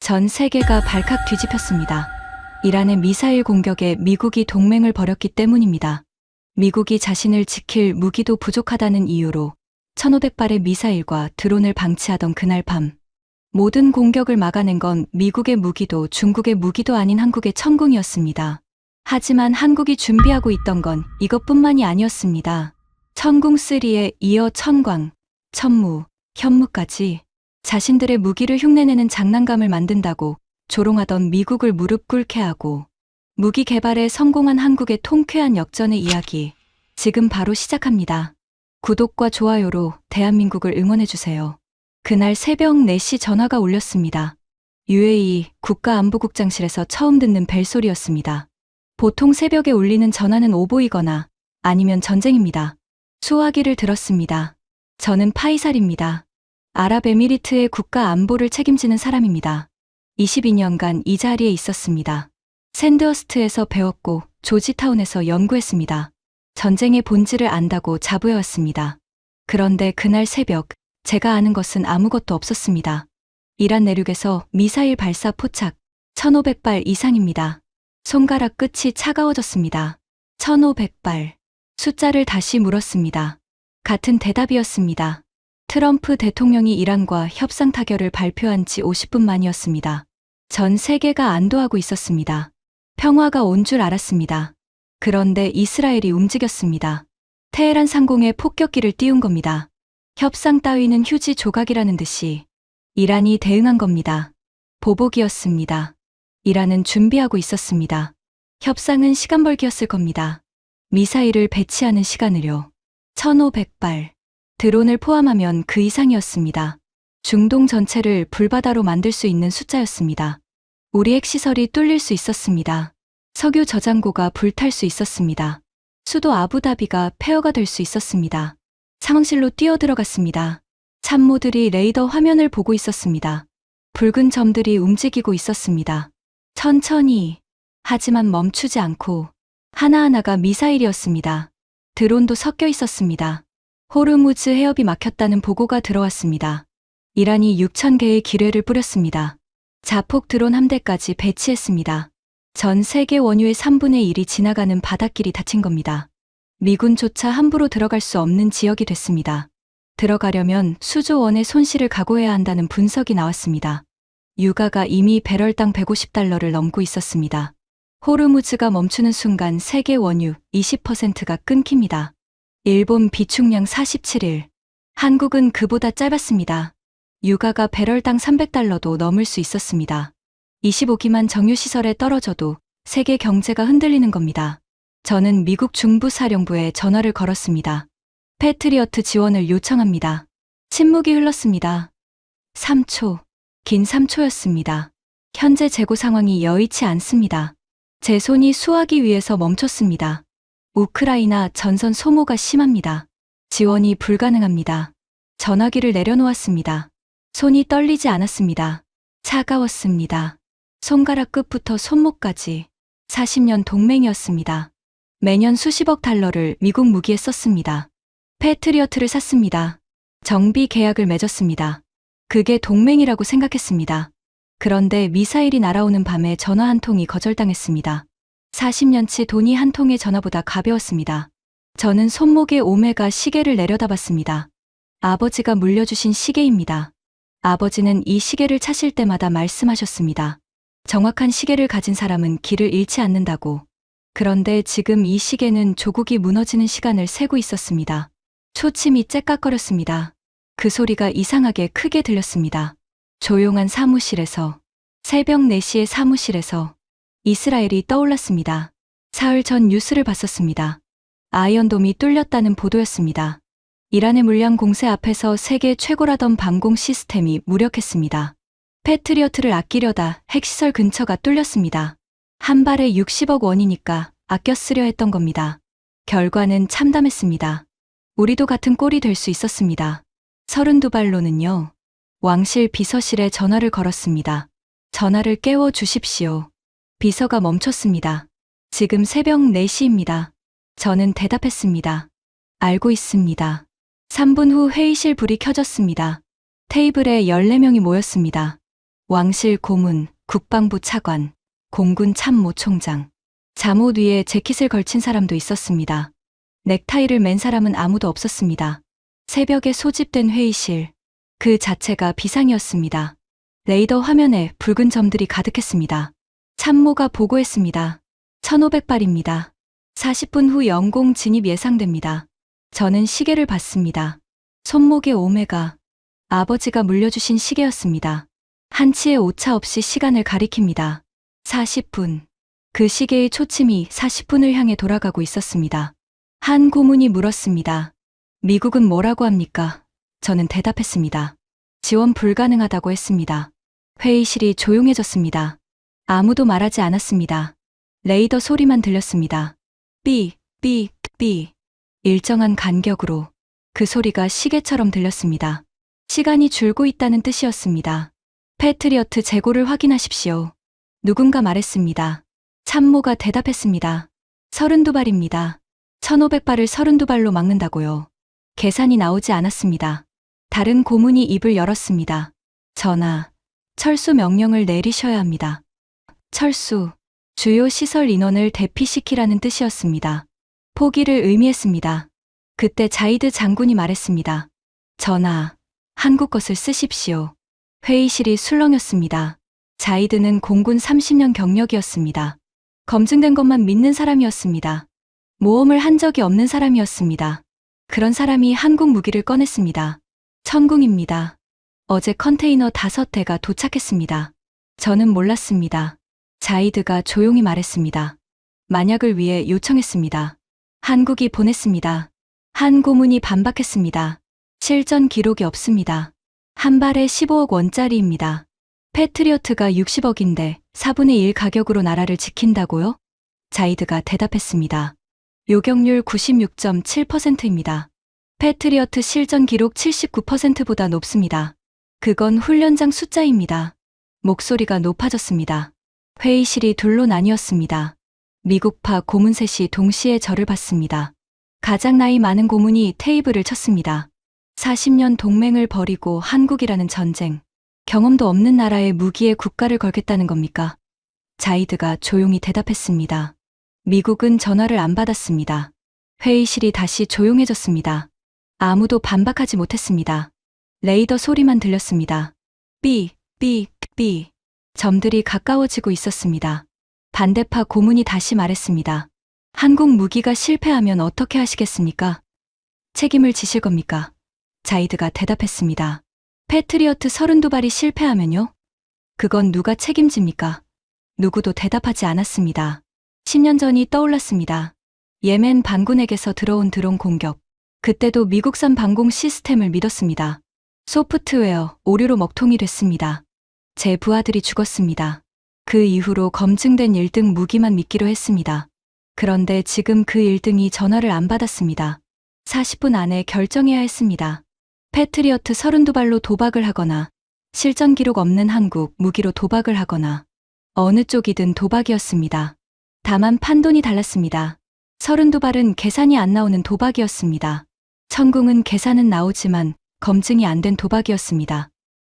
전 세계가 발칵 뒤집혔습니다. 이란의 미사일 공격에 미국이 동맹을 벌였기 때문입니다. 미국이 자신을 지킬 무기도 부족하다는 이유로 1,500발의 미사일과 드론을 방치하던 그날 밤, 모든 공격을 막아낸 건 미국의 무기도 중국의 무기도 아닌 한국의 천궁이었습니다. 하지만 한국이 준비하고 있던 건 이것뿐만이 아니었습니다. 천궁3에 이어 천광, 천무, 현무까지 자신들의 무기를 흉내내는 장난감을 만든다고 조롱하던 미국을 무릎 꿇게 하고 무기 개발에 성공한 한국의 통쾌한 역전의 이야기, 지금 바로 시작합니다. 구독과 좋아요로 대한민국을 응원해주세요. 그날 새벽 4시 전화가 울렸습니다. UAE 국가안보국장실에서 처음 듣는 벨소리였습니다. 보통 새벽에 울리는 전화는 오보이거나 아니면 전쟁입니다. 수화기를 들었습니다. 저는 파이살입니다. 아랍에미리트의 국가 안보를 책임지는 사람입니다. 22년간 이 자리에 있었습니다. 샌드허스트에서 배웠고 조지타운에서 연구했습니다. 전쟁의 본질을 안다고 자부해왔습니다. 그런데 그날 새벽, 제가 아는 것은 아무것도 없었습니다. 이란 내륙에서 미사일 발사 포착 1,500발 이상입니다. 손가락 끝이 차가워졌습니다. 1,500발. 숫자를 다시 물었습니다. 같은 대답이었습니다. 트럼프 대통령이 이란과 협상 타결을 발표한 지 50분 만이었습니다. 전 세계가 안도하고 있었습니다. 평화가 온 줄 알았습니다. 그런데 이스라엘이 움직였습니다. 테헤란 상공에 폭격기를 띄운 겁니다. 협상 따위는 휴지 조각이라는 듯이 이란이 대응한 겁니다. 보복이었습니다. 이란은 준비하고 있었습니다. 협상은 시간 벌기였을 겁니다. 미사일을 배치하는 시간을요. 1,500발. 드론을 포함하면 그 이상이었습니다. 중동 전체를 불바다로 만들 수 있는 숫자였습니다. 우리 핵시설이 뚫릴 수 있었습니다. 석유 저장고가 불탈 수 있었습니다. 수도 아부다비가 폐허가 될 수 있었습니다. 상황실로 뛰어들어갔습니다. 참모들이 레이더 화면을 보고 있었습니다. 붉은 점들이 움직이고 있었습니다. 천천히, 하지만 멈추지 않고 하나하나가 미사일이었습니다. 드론도 섞여 있었습니다. 호르무즈 해협이 막혔다는 보고가 들어왔습니다. 이란이 6,000개의 기뢰를 뿌렸습니다. 자폭 드론 함대까지 배치했습니다. 전 세계 원유의 3분의 1이 지나가는 바닷길이 닫힌 겁니다. 미군조차 함부로 들어갈 수 없는 지역이 됐습니다. 들어가려면 수조 원의 손실을 각오해야 한다는 분석이 나왔습니다. 유가가 이미 배럴당 $150를 넘고 있었습니다. 호르무즈가 멈추는 순간 세계 원유 20%가 끊깁니다. 일본 비축량 47일. 한국은 그보다 짧았습니다. 유가가 배럴당 $300도 넘을 수 있었습니다. 25기만 정유시설에 떨어져도 세계 경제가 흔들리는 겁니다. 저는 미국 중부사령부에 전화를 걸었습니다. 패트리어트 지원을 요청합니다. 침묵이 흘렀습니다. 3초. 긴 3초였습니다. 현재 재고 상황이 여의치 않습니다. 제 손이 수화기 위에서 멈췄습니다. 우크라이나 전선 소모가 심합니다. 지원이 불가능합니다. 전화기를 내려놓았습니다. 손이 떨리지 않았습니다. 차가웠습니다. 손가락 끝부터 손목까지 40년 동맹이었습니다. 매년 수십억 달러를 미국 무기에 썼습니다. 패트리어트를 샀습니다. 정비 계약을 맺었습니다. 그게 동맹이라고 생각했습니다. 그런데 미사일이 날아오는 밤에 전화 한 통이 거절당했습니다. 40년치 돈이 한 통의 전화보다 가벼웠습니다. 저는 손목에 오메가 시계를 내려다봤습니다. 아버지가 물려주신 시계입니다. 아버지는 이 시계를 차실 때마다 말씀하셨습니다. 정확한 시계를 가진 사람은 길을 잃지 않는다고. 그런데 지금 이 시계는 조국이 무너지는 시간을 세고 있었습니다. 초침이 째깍거렸습니다. 그 소리가 이상하게 크게 들렸습니다. 조용한 사무실에서, 새벽 4시의 사무실에서 이스라엘이 떠올랐습니다. 사흘 전 뉴스를 봤었습니다. 아이언돔이 뚫렸다는 보도였습니다. 이란의 물량 공세 앞에서 세계 최고라던 방공 시스템이 무력했습니다. 패트리어트를 아끼려다 핵시설 근처가 뚫렸습니다. 한 발에 60억 원이니까 아껴 쓰려 했던 겁니다. 결과는 참담했습니다. 우리도 같은 꼴이 될 수 있었습니다. 32발로는요. 왕실 비서실에 전화를 걸었습니다. 전화를 깨워 주십시오. 비서가 멈췄습니다. 지금 새벽 4시입니다. 저는 대답했습니다. 알고 있습니다. 3분 후 회의실 불이 켜졌습니다. 테이블에 14명이 모였습니다. 왕실 고문, 국방부 차관, 공군 참모 총장. 잠옷 위에 재킷을 걸친 사람도 있었습니다. 넥타이를 맨 사람은 아무도 없었습니다. 새벽에 소집된 회의실. 그 자체가 비상이었습니다. 레이더 화면에 붉은 점들이 가득했습니다. 참모가 보고했습니다. 1500발입니다. 40분 후 영공 진입 예상됩니다. 저는 시계를 봤습니다. 손목에 오메가. 아버지가 물려주신 시계였습니다. 한치의 오차 없이 시간을 가리킵니다. 40분. 그 시계의 초침이 40분을 향해 돌아가고 있었습니다. 한 고문이 물었습니다. 미국은 뭐라고 합니까? 저는 대답했습니다. 지원 불가능하다고 했습니다. 회의실이 조용해졌습니다. 아무도 말하지 않았습니다. 레이더 소리만 들렸습니다. 삐, 삐, 삐. 일정한 간격으로 그 소리가 시계처럼 들렸습니다. 시간이 줄고 있다는 뜻이었습니다. 패트리어트 재고를 확인하십시오. 누군가 말했습니다. 참모가 대답했습니다. 32발입니다. 1500발을 32발로 막는다고요. 계산이 나오지 않았습니다. 다른 고문이 입을 열었습니다. 전하, 철수 명령을 내리셔야 합니다. 철수, 주요 시설 인원을 대피시키라는 뜻이었습니다. 포기를 의미했습니다. 그때 자이드 장군이 말했습니다. 전하, 한국 것을 쓰십시오. 회의실이 술렁였습니다. 자이드는 공군 30년 경력이었습니다. 검증된 것만 믿는 사람이었습니다. 모험을 한 적이 없는 사람이었습니다. 그런 사람이 한국 무기를 꺼냈습니다. 천궁입니다. 어제 컨테이너 5대가 도착했습니다. 저는 몰랐습니다. 자이드가 조용히 말했습니다. 만약을 위해 요청했습니다. 한국이 보냈습니다. 한 고문이 반박했습니다. 실전 기록이 없습니다. 한 발에 15억 원짜리입니다. 패트리어트가 60억인데 4분의 1 가격으로 나라를 지킨다고요? 자이드가 대답했습니다. 요격률 96.7%입니다. 패트리어트 실전 기록 79%보다 높습니다. 그건 훈련장 숫자입니다. 목소리가 높아졌습니다. 회의실이 둘로 나뉘었습니다. 미국파 고문 셋이 동시에 저를 봤습니다. 가장 나이 많은 고문이 테이블을 쳤습니다. 40년 동맹을 벌이고 한국이라는 전쟁, 경험도 없는 나라에 무기에 국가를 걸겠다는 겁니까? 자이드가 조용히 대답했습니다. 미국은 전화를 안 받았습니다. 회의실이 다시 조용해졌습니다. 아무도 반박하지 못했습니다. 레이더 소리만 들렸습니다. 삐, 삐, 삐. 점들이 가까워지고 있었습니다. 반대파 고문이 다시 말했습니다. 한국 무기가 실패하면 어떻게 하시겠습니까? 책임을 지실 겁니까? 자이드가 대답했습니다. 패트리어트 32발이 실패하면요? 그건 누가 책임집니까? 누구도 대답하지 않았습니다. 10년 전이 떠올랐습니다. 예멘 반군에게서 들어온 드론 공격. 그때도 미국산 방공 시스템을 믿었습니다. 소프트웨어, 오류로 먹통이 됐습니다. 제 부하들이 죽었습니다. 그 이후로 검증된 1등 무기만 믿기로 했습니다. 그런데 지금 그 1등이 전화를 안 받았습니다. 40분 안에 결정해야 했습니다. 패트리어트 32발로 도박을 하거나 실전 기록 없는 한국 무기로 도박을 하거나 어느 쪽이든 도박이었습니다. 다만 판돈이 달랐습니다. 32발은 계산이 안 나오는 도박이었습니다. 천궁은 계산은 나오지만 검증이 안 된 도박이었습니다.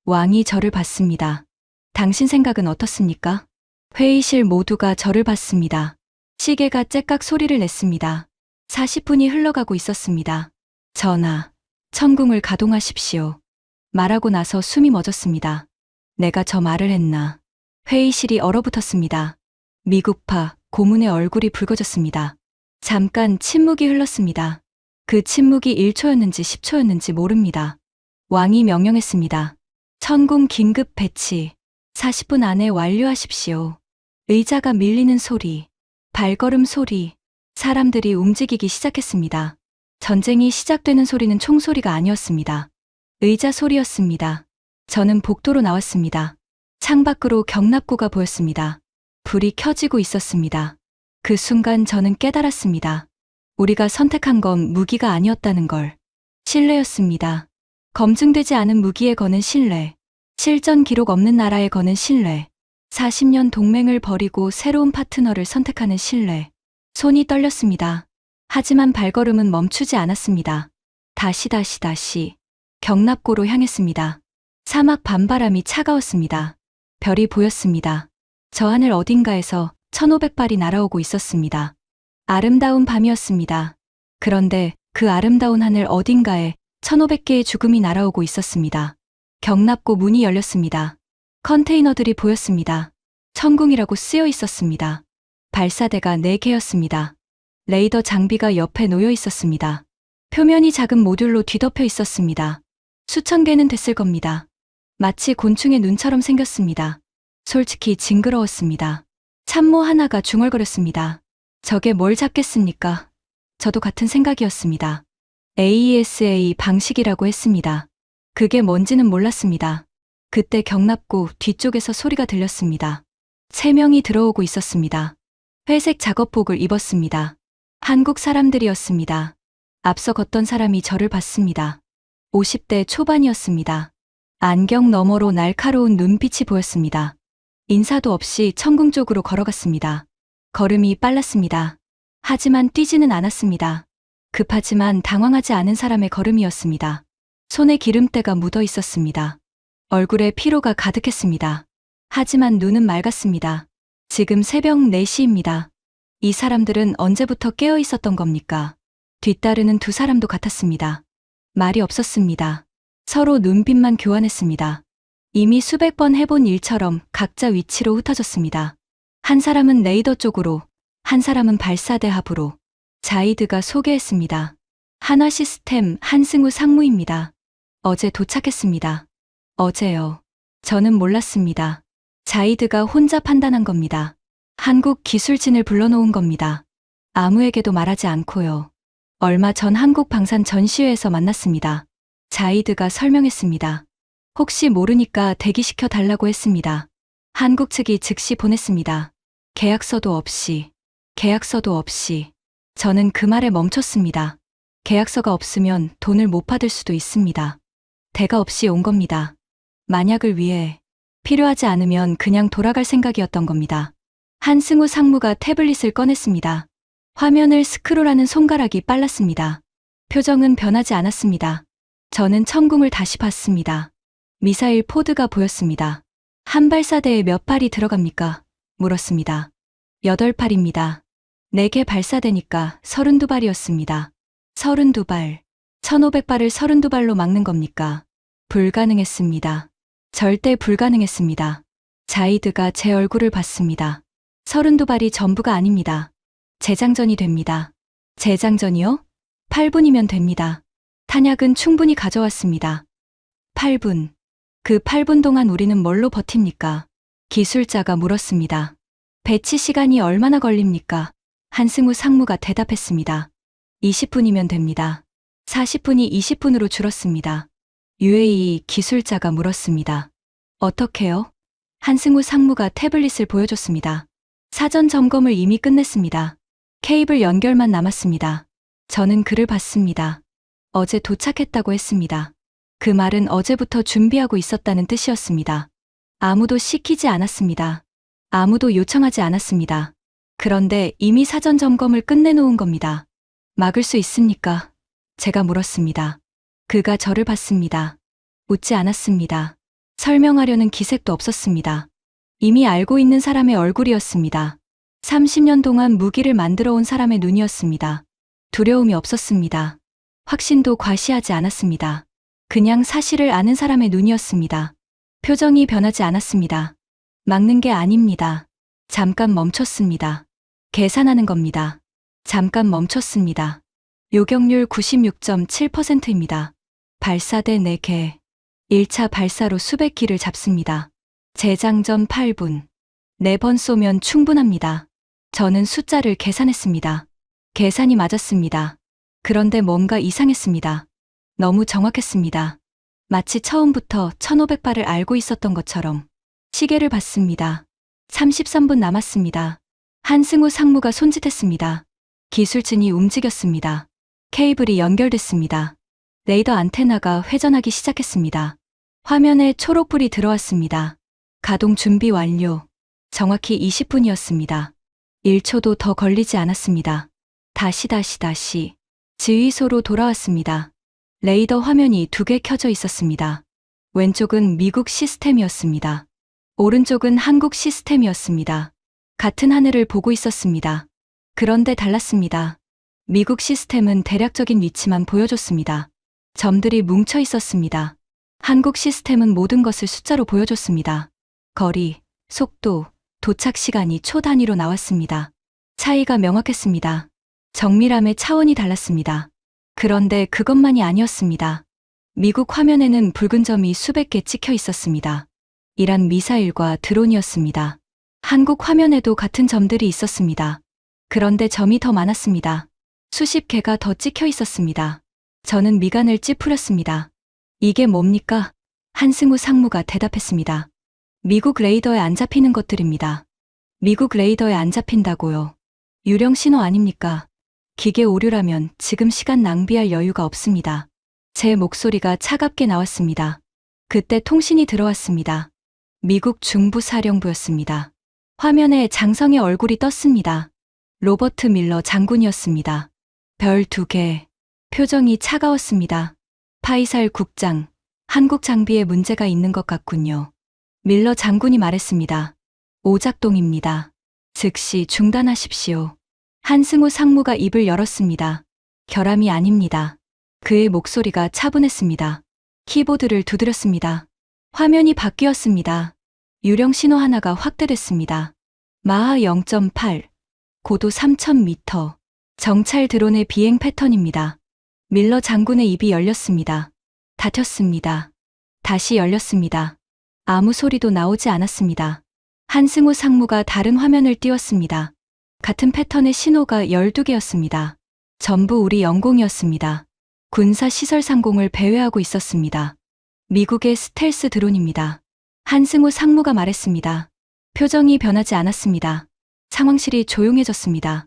왕이 저를 봤습니다. 당신 생각은 어떻습니까? 회의실 모두가 저를 봤습니다. 시계가 째깍 소리를 냈습니다. 40분이 흘러가고 있었습니다. 전하, 천궁을 가동하십시오. 말하고 나서 숨이 멎었습니다. 내가 저 말을 했나. 회의실이 얼어붙었습니다. 미국파 고문의 얼굴이 붉어졌습니다. 잠깐 침묵이 흘렀습니다. 그 침묵이 1초였는지 10초였는지 모릅니다. 왕이 명령했습니다. 천궁 긴급 배치. 40분 안에 완료하십시오. 의자가 밀리는 소리, 발걸음 소리, 사람들이 움직이기 시작했습니다. 전쟁이 시작되는 소리는 총소리가 아니었습니다. 의자 소리였습니다. 저는 복도로 나왔습니다. 창밖으로 경납고가 보였습니다. 불이 켜지고 있었습니다. 그 순간 저는 깨달았습니다. 우리가 선택한 건 무기가 아니었다는 걸. 신뢰였습니다. 검증되지 않은 무기에 거는 신뢰. 실전 기록 없는 나라에 거는 신뢰. 40년 동맹을 벌이고 새로운 파트너를 선택하는 신뢰. 손이 떨렸습니다. 하지만 발걸음은 멈추지 않았습니다. 다시 경납고로 향했습니다. 사막 밤바람이 차가웠습니다. 별이 보였습니다. 저 하늘 어딘가에서 1500발이 날아오고 있었습니다. 아름다운 밤이었습니다. 그런데 그 아름다운 하늘 어딘가에 1500개의 죽음이 날아오고 있었습니다. 경납고 문이 열렸습니다. 컨테이너들이 보였습니다. 천궁이라고 쓰여 있었습니다. 발사대가 4개였습니다. 레이더 장비가 옆에 놓여 있었습니다. 표면이 작은 모듈로 뒤덮여 있었습니다. 수천 개는 됐을 겁니다. 마치 곤충의 눈처럼 생겼습니다. 솔직히 징그러웠습니다. 참모 하나가 중얼거렸습니다. 저게 뭘 잡겠습니까? 저도 같은 생각이었습니다. AESA 방식이라고 했습니다. 그게 뭔지는 몰랐습니다. 그때 경납고 뒤쪽에서 소리가 들렸습니다. 3명이 들어오고 있었습니다. 회색 작업복을 입었습니다. 한국 사람들이었습니다. 앞서 걷던 사람이 저를 봤습니다. 50대 초반이었습니다. 안경 너머로 날카로운 눈빛이 보였습니다. 인사도 없이 천궁 쪽으로 걸어갔습니다. 걸음이 빨랐습니다. 하지만 뛰지는 않았습니다. 급하지만 당황하지 않은 사람의 걸음이었습니다. 손에 기름때가 묻어 있었습니다. 얼굴에 피로가 가득했습니다. 하지만 눈은 맑았습니다. 지금 새벽 4시입니다. 이 사람들은 언제부터 깨어 있었던 겁니까? 뒤따르는 2 사람도 같았습니다. 말이 없었습니다. 서로 눈빛만 교환했습니다. 이미 수백 번 해본 일처럼 각자 위치로 흩어졌습니다. 한 사람은 레이더 쪽으로, 한 사람은 발사대 하부로. 자이드가 소개했습니다. 한화 시스템 한승우 상무입니다. 어제 도착했습니다. 어제요. 저는 몰랐습니다. 자이드가 혼자 판단한 겁니다. 한국 기술진을 불러놓은 겁니다. 아무에게도 말하지 않고요. 얼마 전 한국 방산 전시회에서 만났습니다. 자이드가 설명했습니다. 혹시 모르니까 대기시켜 달라고 했습니다. 한국 측이 즉시 보냈습니다. 계약서도 없이. 저는 그 말에 멈췄습니다. 계약서가 없으면 돈을 못 받을 수도 있습니다. 대가 없이 온 겁니다. 만약을 위해 필요하지 않으면 그냥 돌아갈 생각이었던 겁니다. 한승우 상무가 태블릿을 꺼냈습니다. 화면을 스크롤하는 손가락이 빨랐습니다. 표정은 변하지 않았습니다. 저는 천궁을 다시 봤습니다. 미사일 포드가 보였습니다. 한 발사대에 몇 발이 들어갑니까? 물었습니다. 8발입니다. 4개 발사대니까 32발이었습니다. 32발. 1500발을 32발로 막는 겁니까? 불가능했습니다. 절대 불가능했습니다. 자이드가 제 얼굴을 봤습니다. 32발이 전부가 아닙니다. 재장전이 됩니다. 재장전이요? 8분이면 됩니다. 탄약은 충분히 가져왔습니다. 8분. 그 8분 동안 우리는 뭘로 버팁니까? 기술자가 물었습니다. 배치 시간이 얼마나 걸립니까? 한승우 상무가 대답했습니다. 20분이면 됩니다. 40분이 20분으로 줄었습니다. UAE 기술자가 물었습니다. 어떻게요? 한승우 상무가 태블릿을 보여줬습니다. 사전 점검을 이미 끝냈습니다. 케이블 연결만 남았습니다. 저는 그를 봤습니다. 어제 도착했다고 했습니다. 그 말은 어제부터 준비하고 있었다는 뜻이었습니다. 아무도 시키지 않았습니다. 아무도 요청하지 않았습니다. 그런데 이미 사전 점검을 끝내놓은 겁니다. 막을 수 있습니까? 제가 물었습니다. 그가 저를 봤습니다. 웃지 않았습니다. 설명하려는 기색도 없었습니다. 이미 알고 있는 사람의 얼굴이었습니다. 30년 동안 무기를 만들어 온 사람의 눈이었습니다. 두려움이 없었습니다. 확신도 과시하지 않았습니다. 그냥 사실을 아는 사람의 눈이었습니다. 표정이 변하지 않았습니다. 막는 게 아닙니다. 잠깐 멈췄습니다. 계산하는 겁니다. 잠깐 멈췄습니다. 요격률 96.7%입니다. 발사대 4개. 1차 발사로 수백 기를 잡습니다. 재장전 8분. 4번 쏘면 충분합니다. 저는 숫자를 계산했습니다. 계산이 맞았습니다. 그런데 뭔가 이상했습니다. 너무 정확했습니다. 마치 처음부터 1500발을 알고 있었던 것처럼. 시계를 봤습니다. 33분 남았습니다. 한승우 상무가 손짓했습니다. 기술진이 움직였습니다. 케이블이 연결됐습니다. 레이더 안테나가 회전하기 시작했습니다. 화면에 초록불이 들어왔습니다. 가동 준비 완료. 정확히 20분이었습니다. 1초도 더 걸리지 않았습니다. 다시. 지휘소로 돌아왔습니다. 레이더 화면이 2개 켜져 있었습니다. 왼쪽은 미국 시스템이었습니다. 오른쪽은 한국 시스템이었습니다. 같은 하늘을 보고 있었습니다. 그런데 달랐습니다. 미국 시스템은 대략적인 위치만 보여줬습니다. 점들이 뭉쳐 있었습니다. 한국 시스템은 모든 것을 숫자로 보여줬습니다. 거리, 속도, 도착 시간이 초 단위로 나왔습니다. 차이가 명확했습니다. 정밀함의 차원이 달랐습니다. 그런데 그것만이 아니었습니다. 미국 화면에는 붉은 점이 수백 개 찍혀 있었습니다. 이란 미사일과 드론이었습니다. 한국 화면에도 같은 점들이 있었습니다. 그런데 점이 더 많았습니다. 수십 개가 더 찍혀 있었습니다. 저는 미간을 찌푸렸습니다. 이게 뭡니까? 한승우 상무가 대답했습니다. 미국 레이더에 안 잡히는 것들입니다. 미국 레이더에 안 잡힌다고요. 유령 신호 아닙니까? 기계 오류라면 지금 시간 낭비할 여유가 없습니다. 제 목소리가 차갑게 나왔습니다. 그때 통신이 들어왔습니다. 미국 중부사령부였습니다. 화면에 장성의 얼굴이 떴습니다. 로버트 밀러 장군이었습니다. 별 2개. 표정이 차가웠습니다. 파이살 국장, 한국 장비에 문제가 있는 것 같군요. 밀러 장군이 말했습니다. 오작동입니다. 즉시 중단하십시오. 한승우 상무가 입을 열었습니다. 결함이 아닙니다. 그의 목소리가 차분했습니다. 키보드를 두드렸습니다. 화면이 바뀌었습니다. 유령 신호 하나가 확대됐습니다. 마하 0.8, 고도 3000m. 정찰 드론의 비행 패턴입니다. 밀러 장군의 입이 열렸습니다. 닫혔습니다. 다시 열렸습니다. 아무 소리도 나오지 않았습니다. 한승우 상무가 다른 화면을 띄웠습니다. 같은 패턴의 신호가 12개였습니다. 전부 우리 영공이었습니다. 군사시설 상공을 배회하고 있었습니다. 미국의 스텔스 드론입니다. 한승우 상무가 말했습니다. 표정이 변하지 않았습니다. 상황실이 조용해졌습니다.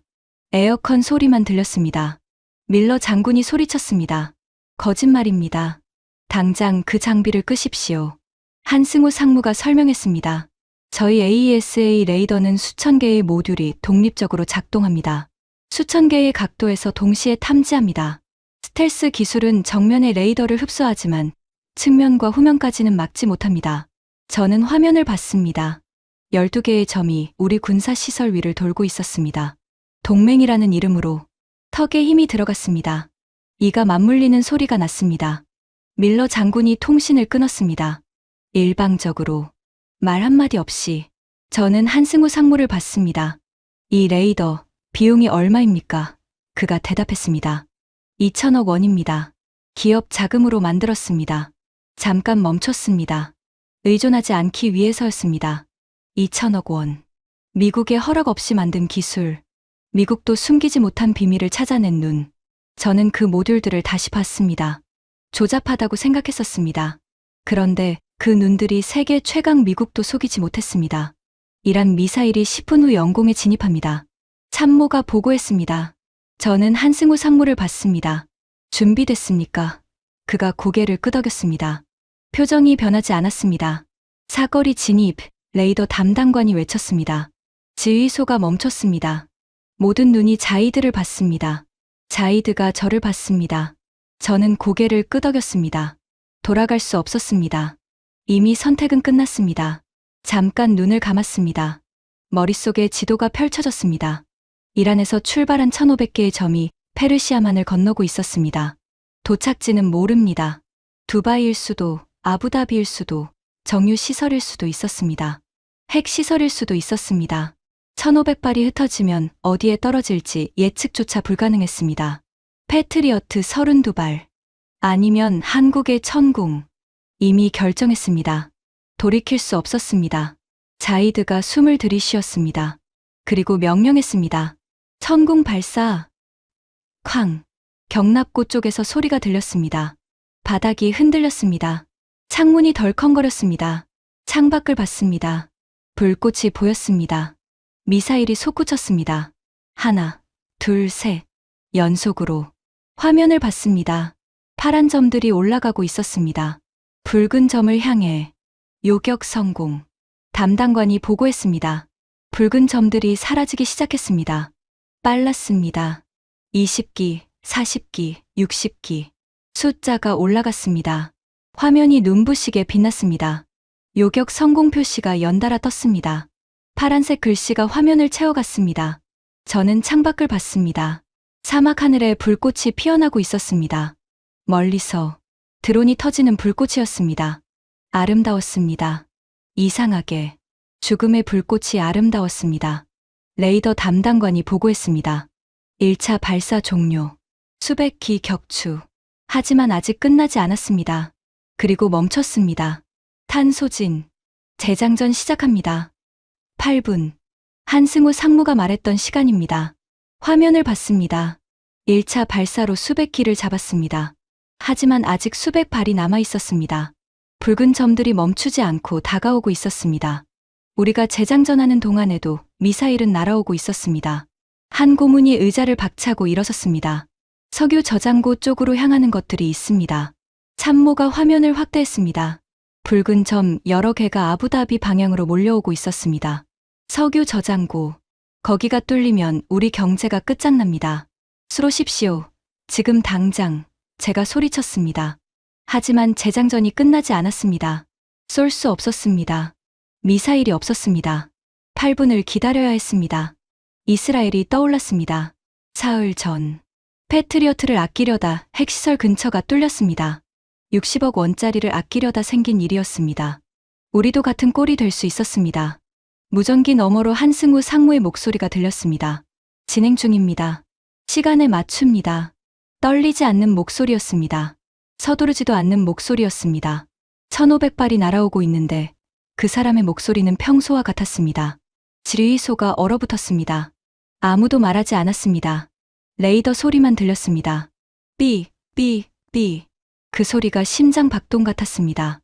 에어컨 소리만 들렸습니다. 밀러 장군이 소리쳤습니다. 거짓말입니다. 당장 그 장비를 끄십시오. 한승우 상무가 설명했습니다. 저희 AESA 레이더는 수천 개의 모듈이 독립적으로 작동합니다. 수천 개의 각도에서 동시에 탐지합니다. 스텔스 기술은 정면의 레이더를 흡수하지만 측면과 후면까지는 막지 못합니다. 저는 화면을 봤습니다. 12개의 점이 우리 군사시설 위를 돌고 있었습니다. 동맹이라는 이름으로 턱에 힘이 들어갔습니다. 이가 맞물리는 소리가 났습니다. 밀러 장군이 통신을 끊었습니다. 일방적으로 말 한마디 없이 저는 한승우 상무를 봤습니다. 이 레이더 비용이 얼마입니까? 그가 대답했습니다. 2천억 원입니다. 기업 자금으로 만들었습니다. 잠깐 멈췄습니다. 의존하지 않기 위해서였습니다. 2천억 원. 미국의 허락 없이 만든 기술. 미국도 숨기지 못한 비밀을 찾아낸 눈. 저는 그 모듈들을 다시 봤습니다. 조잡하다고 생각했었습니다. 그런데 그 눈들이 세계 최강 미국도 속이지 못했습니다. 이란 미사일이 10분 후 영공에 진입합니다. 참모가 보고했습니다. 저는 한승우 상무를 봤습니다. 준비됐습니까? 그가 고개를 끄덕였습니다. 표정이 변하지 않았습니다. 사거리 진입, 레이더 담당관이 외쳤습니다. 지휘소가 멈췄습니다. 모든 눈이 자이드를 봤습니다. 자이드가 저를 봤습니다. 저는 고개를 끄덕였습니다. 돌아갈 수 없었습니다. 이미 선택은 끝났습니다. 잠깐 눈을 감았습니다. 머릿속에 지도가 펼쳐졌습니다. 이란에서 출발한 1500개의 점이 페르시아만을 건너고 있었습니다. 도착지는 모릅니다. 두바이일 수도, 아부다비일 수도, 정유시설일 수도 있었습니다. 핵시설일 수도 있었습니다. 1500발이 흩어지면 어디에 떨어질지 예측조차 불가능했습니다. 패트리어트 32발. 아니면 한국의 천궁. 이미 결정했습니다. 돌이킬 수 없었습니다. 자이드가 숨을 들이쉬었습니다. 그리고 명령했습니다. 천궁 발사. 쾅. 경납고 쪽에서 소리가 들렸습니다. 바닥이 흔들렸습니다. 창문이 덜컹거렸습니다. 창밖을 봤습니다. 불꽃이 보였습니다. 미사일이 솟구쳤습니다. 하나, 둘, 셋. 연속으로. 화면을 봤습니다. 파란 점들이 올라가고 있었습니다. 붉은 점을 향해. 요격 성공. 담당관이 보고했습니다. 붉은 점들이 사라지기 시작했습니다. 빨랐습니다. 20기, 40기, 60기. 숫자가 올라갔습니다. 화면이 눈부시게 빛났습니다. 요격 성공 표시가 연달아 떴습니다. 파란색 글씨가 화면을 채워갔습니다. 저는 창밖을 봤습니다. 사막 하늘에 불꽃이 피어나고 있었습니다. 멀리서 드론이 터지는 불꽃이었습니다. 아름다웠습니다. 이상하게 죽음의 불꽃이 아름다웠습니다. 레이더 담당관이 보고했습니다. 1차 발사 종료. 수백 기 격추. 하지만 아직 끝나지 않았습니다. 그리고 멈췄습니다. 탄소진. 재장전 시작합니다. 8분. 한승우 상무가 말했던 시간입니다. 화면을 봤습니다. 1차 발사로 수백 기를 잡았습니다. 하지만 아직 수백 발이 남아 있었습니다. 붉은 점들이 멈추지 않고 다가오고 있었습니다. 우리가 재장전하는 동안에도 미사일은 날아오고 있었습니다. 한 고문이 의자를 박차고 일어섰습니다. 석유 저장고 쪽으로 향하는 것들이 있습니다. 참모가 화면을 확대했습니다. 붉은 점 여러 개가 아부다비 방향으로 몰려오고 있었습니다. 석유 저장고. 거기가 뚫리면 우리 경제가 끝장납니다. 수로십시오. 지금 당장. 제가 소리쳤습니다. 하지만 재장전이 끝나지 않았습니다. 쏠 수 없었습니다. 미사일이 없었습니다. 8분을 기다려야 했습니다. 이스라엘이 떠올랐습니다. 사흘 전. 패트리어트를 아끼려다 핵시설 근처가 뚫렸습니다. 60억 원짜리를 아끼려다 생긴 일이었습니다. 우리도 같은 꼴이 될 수 있었습니다. 무전기 너머로 한승우 상무의 목소리가 들렸습니다. 진행 중입니다. 시간에 맞춥니다. 떨리지 않는 목소리였습니다. 서두르지도 않는 목소리였습니다. 1500발이 날아오고 있는데 그 사람의 목소리는 평소와 같았습니다. 지휘소가 얼어붙었습니다. 아무도 말하지 않았습니다. 레이더 소리만 들렸습니다. 삐, 삐, 삐. 그 소리가 심장 박동 같았습니다.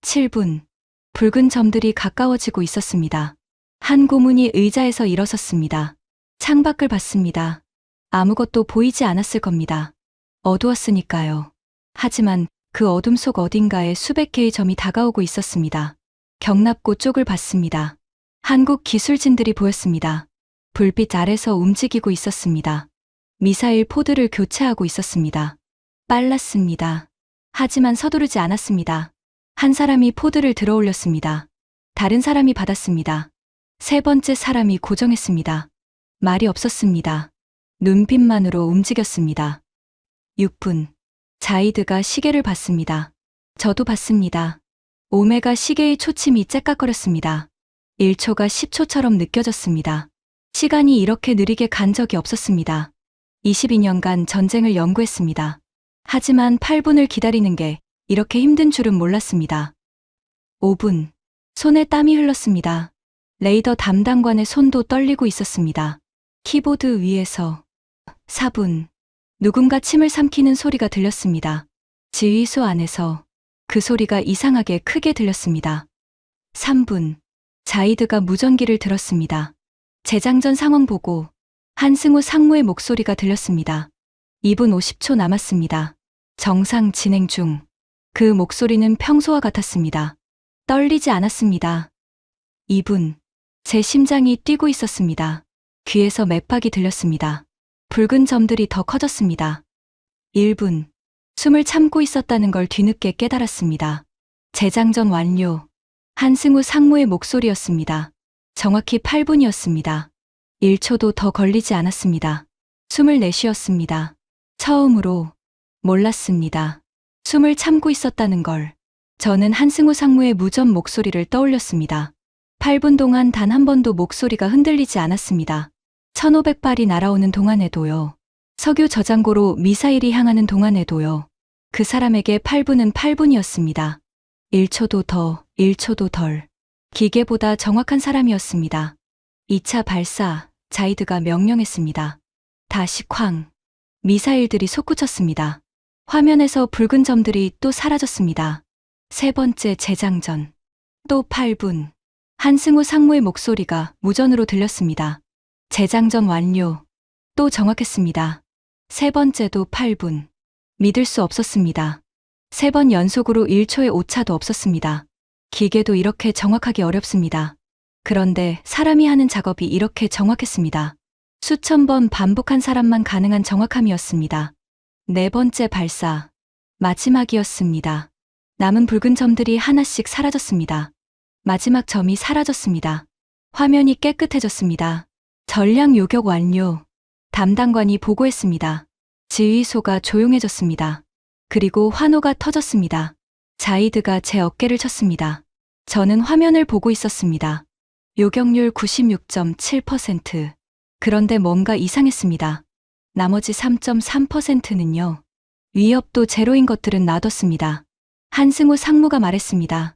7분. 붉은 점들이 가까워지고 있었습니다. 한 고문이 의자에서 일어섰습니다. 창밖을 봤습니다. 아무것도 보이지 않았을 겁니다. 어두웠으니까요. 하지만 그 어둠 속 어딘가에 수백 개의 점이 다가오고 있었습니다. 경납고 쪽을 봤습니다. 한국 기술진들이 보였습니다. 불빛 아래서 움직이고 있었습니다. 미사일 포드를 교체하고 있었습니다. 빨랐습니다. 하지만 서두르지 않았습니다. 한 사람이 포드를 들어 올렸습니다. 다른 사람이 받았습니다. 세 번째 사람이 고정했습니다. 말이 없었습니다. 눈빛만으로 움직였습니다. 6분. 자이드가 시계를 봤습니다. 저도 봤습니다. 오메가 시계의 초침이 째깍거렸습니다. 1초가 10초처럼 느껴졌습니다. 시간이 이렇게 느리게 간 적이 없었습니다. 22년간 전쟁을 연구했습니다. 하지만 8분을 기다리는 게 이렇게 힘든 줄은 몰랐습니다. 5분. 손에 땀이 흘렀습니다. 레이더 담당관의 손도 떨리고 있었습니다. 키보드 위에서 4분. 누군가 침을 삼키는 소리가 들렸습니다. 지휘소 안에서 그 소리가 이상하게 크게 들렸습니다. 3분. 자이드가 무전기를 들었습니다. 재장전 상황 보고 한승우 상무의 목소리가 들렸습니다. 2분 50초 남았습니다. 정상 진행 중. 그 목소리는 평소와 같았습니다. 떨리지 않았습니다. 2분. 제 심장이 뛰고 있었습니다. 귀에서 맥박이 들렸습니다. 붉은 점들이 더 커졌습니다. 1분. 숨을 참고 있었다는 걸 뒤늦게 깨달았습니다. 재장전 완료. 한승우 상무의 목소리였습니다. 정확히 8분이었습니다. 1초도 더 걸리지 않았습니다. 숨을 내쉬었습니다. 처음으로 몰랐습니다. 숨을 참고 있었다는 걸. 저는 한승우 상무의 무전 목소리를 떠올렸습니다. 8분 동안 단 한 번도 목소리가 흔들리지 않았습니다. 1500발이 날아오는 동안에도요. 석유 저장고로 미사일이 향하는 동안에도요. 그 사람에게 8분은 8분이었습니다. 1초도 더, 1초도 덜. 기계보다 정확한 사람이었습니다. 2차 발사, 자이드가 명령했습니다. 다시 쾅. 미사일들이 솟구쳤습니다. 화면에서 붉은 점들이 또 사라졌습니다. 세 번째 재장전. 또 8분. 한승우 상무의 목소리가 무전으로 들렸습니다. 재장전 완료. 또 정확했습니다. 세 번째도 8분. 믿을 수 없었습니다. 3번 연속으로 1초의 오차도 없었습니다. 기계도 이렇게 정확하기 어렵습니다. 그런데 사람이 하는 작업이 이렇게 정확했습니다. 수천 번 반복한 사람만 가능한 정확함이었습니다. 네 번째 발사. 마지막이었습니다. 남은 붉은 점들이 하나씩 사라졌습니다. 마지막 점이 사라졌습니다. 화면이 깨끗해졌습니다. 전량 요격 완료. 담당관이 보고했습니다. 지휘소가 조용해졌습니다. 그리고 환호가 터졌습니다. 자이드가 제 어깨를 쳤습니다. 저는 화면을 보고 있었습니다. 요격률 96.7%. 그런데 뭔가 이상했습니다. 나머지 3.3%는요. 위협도 제로인 것들은 놔뒀습니다. 한승우 상무가 말했습니다.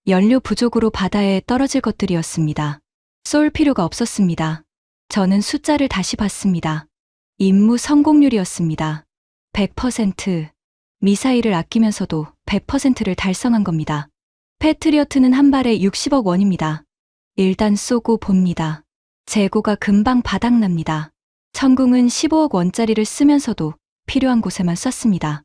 연료 부족으로 바다에 떨어질 것들이었습니다. 쏠 필요가 없었습니다. 저는 숫자를 다시 봤습니다. 임무 성공률이었습니다. 100%. 미사일을 아끼면서도 100%를 달성한 겁니다. 패트리어트는 한 발에 60억 원입니다. 일단 쏘고 봅니다. 재고가 금방 바닥납니다. 천궁은 15억 원짜리를 쓰면서도 필요한 곳에만 썼습니다.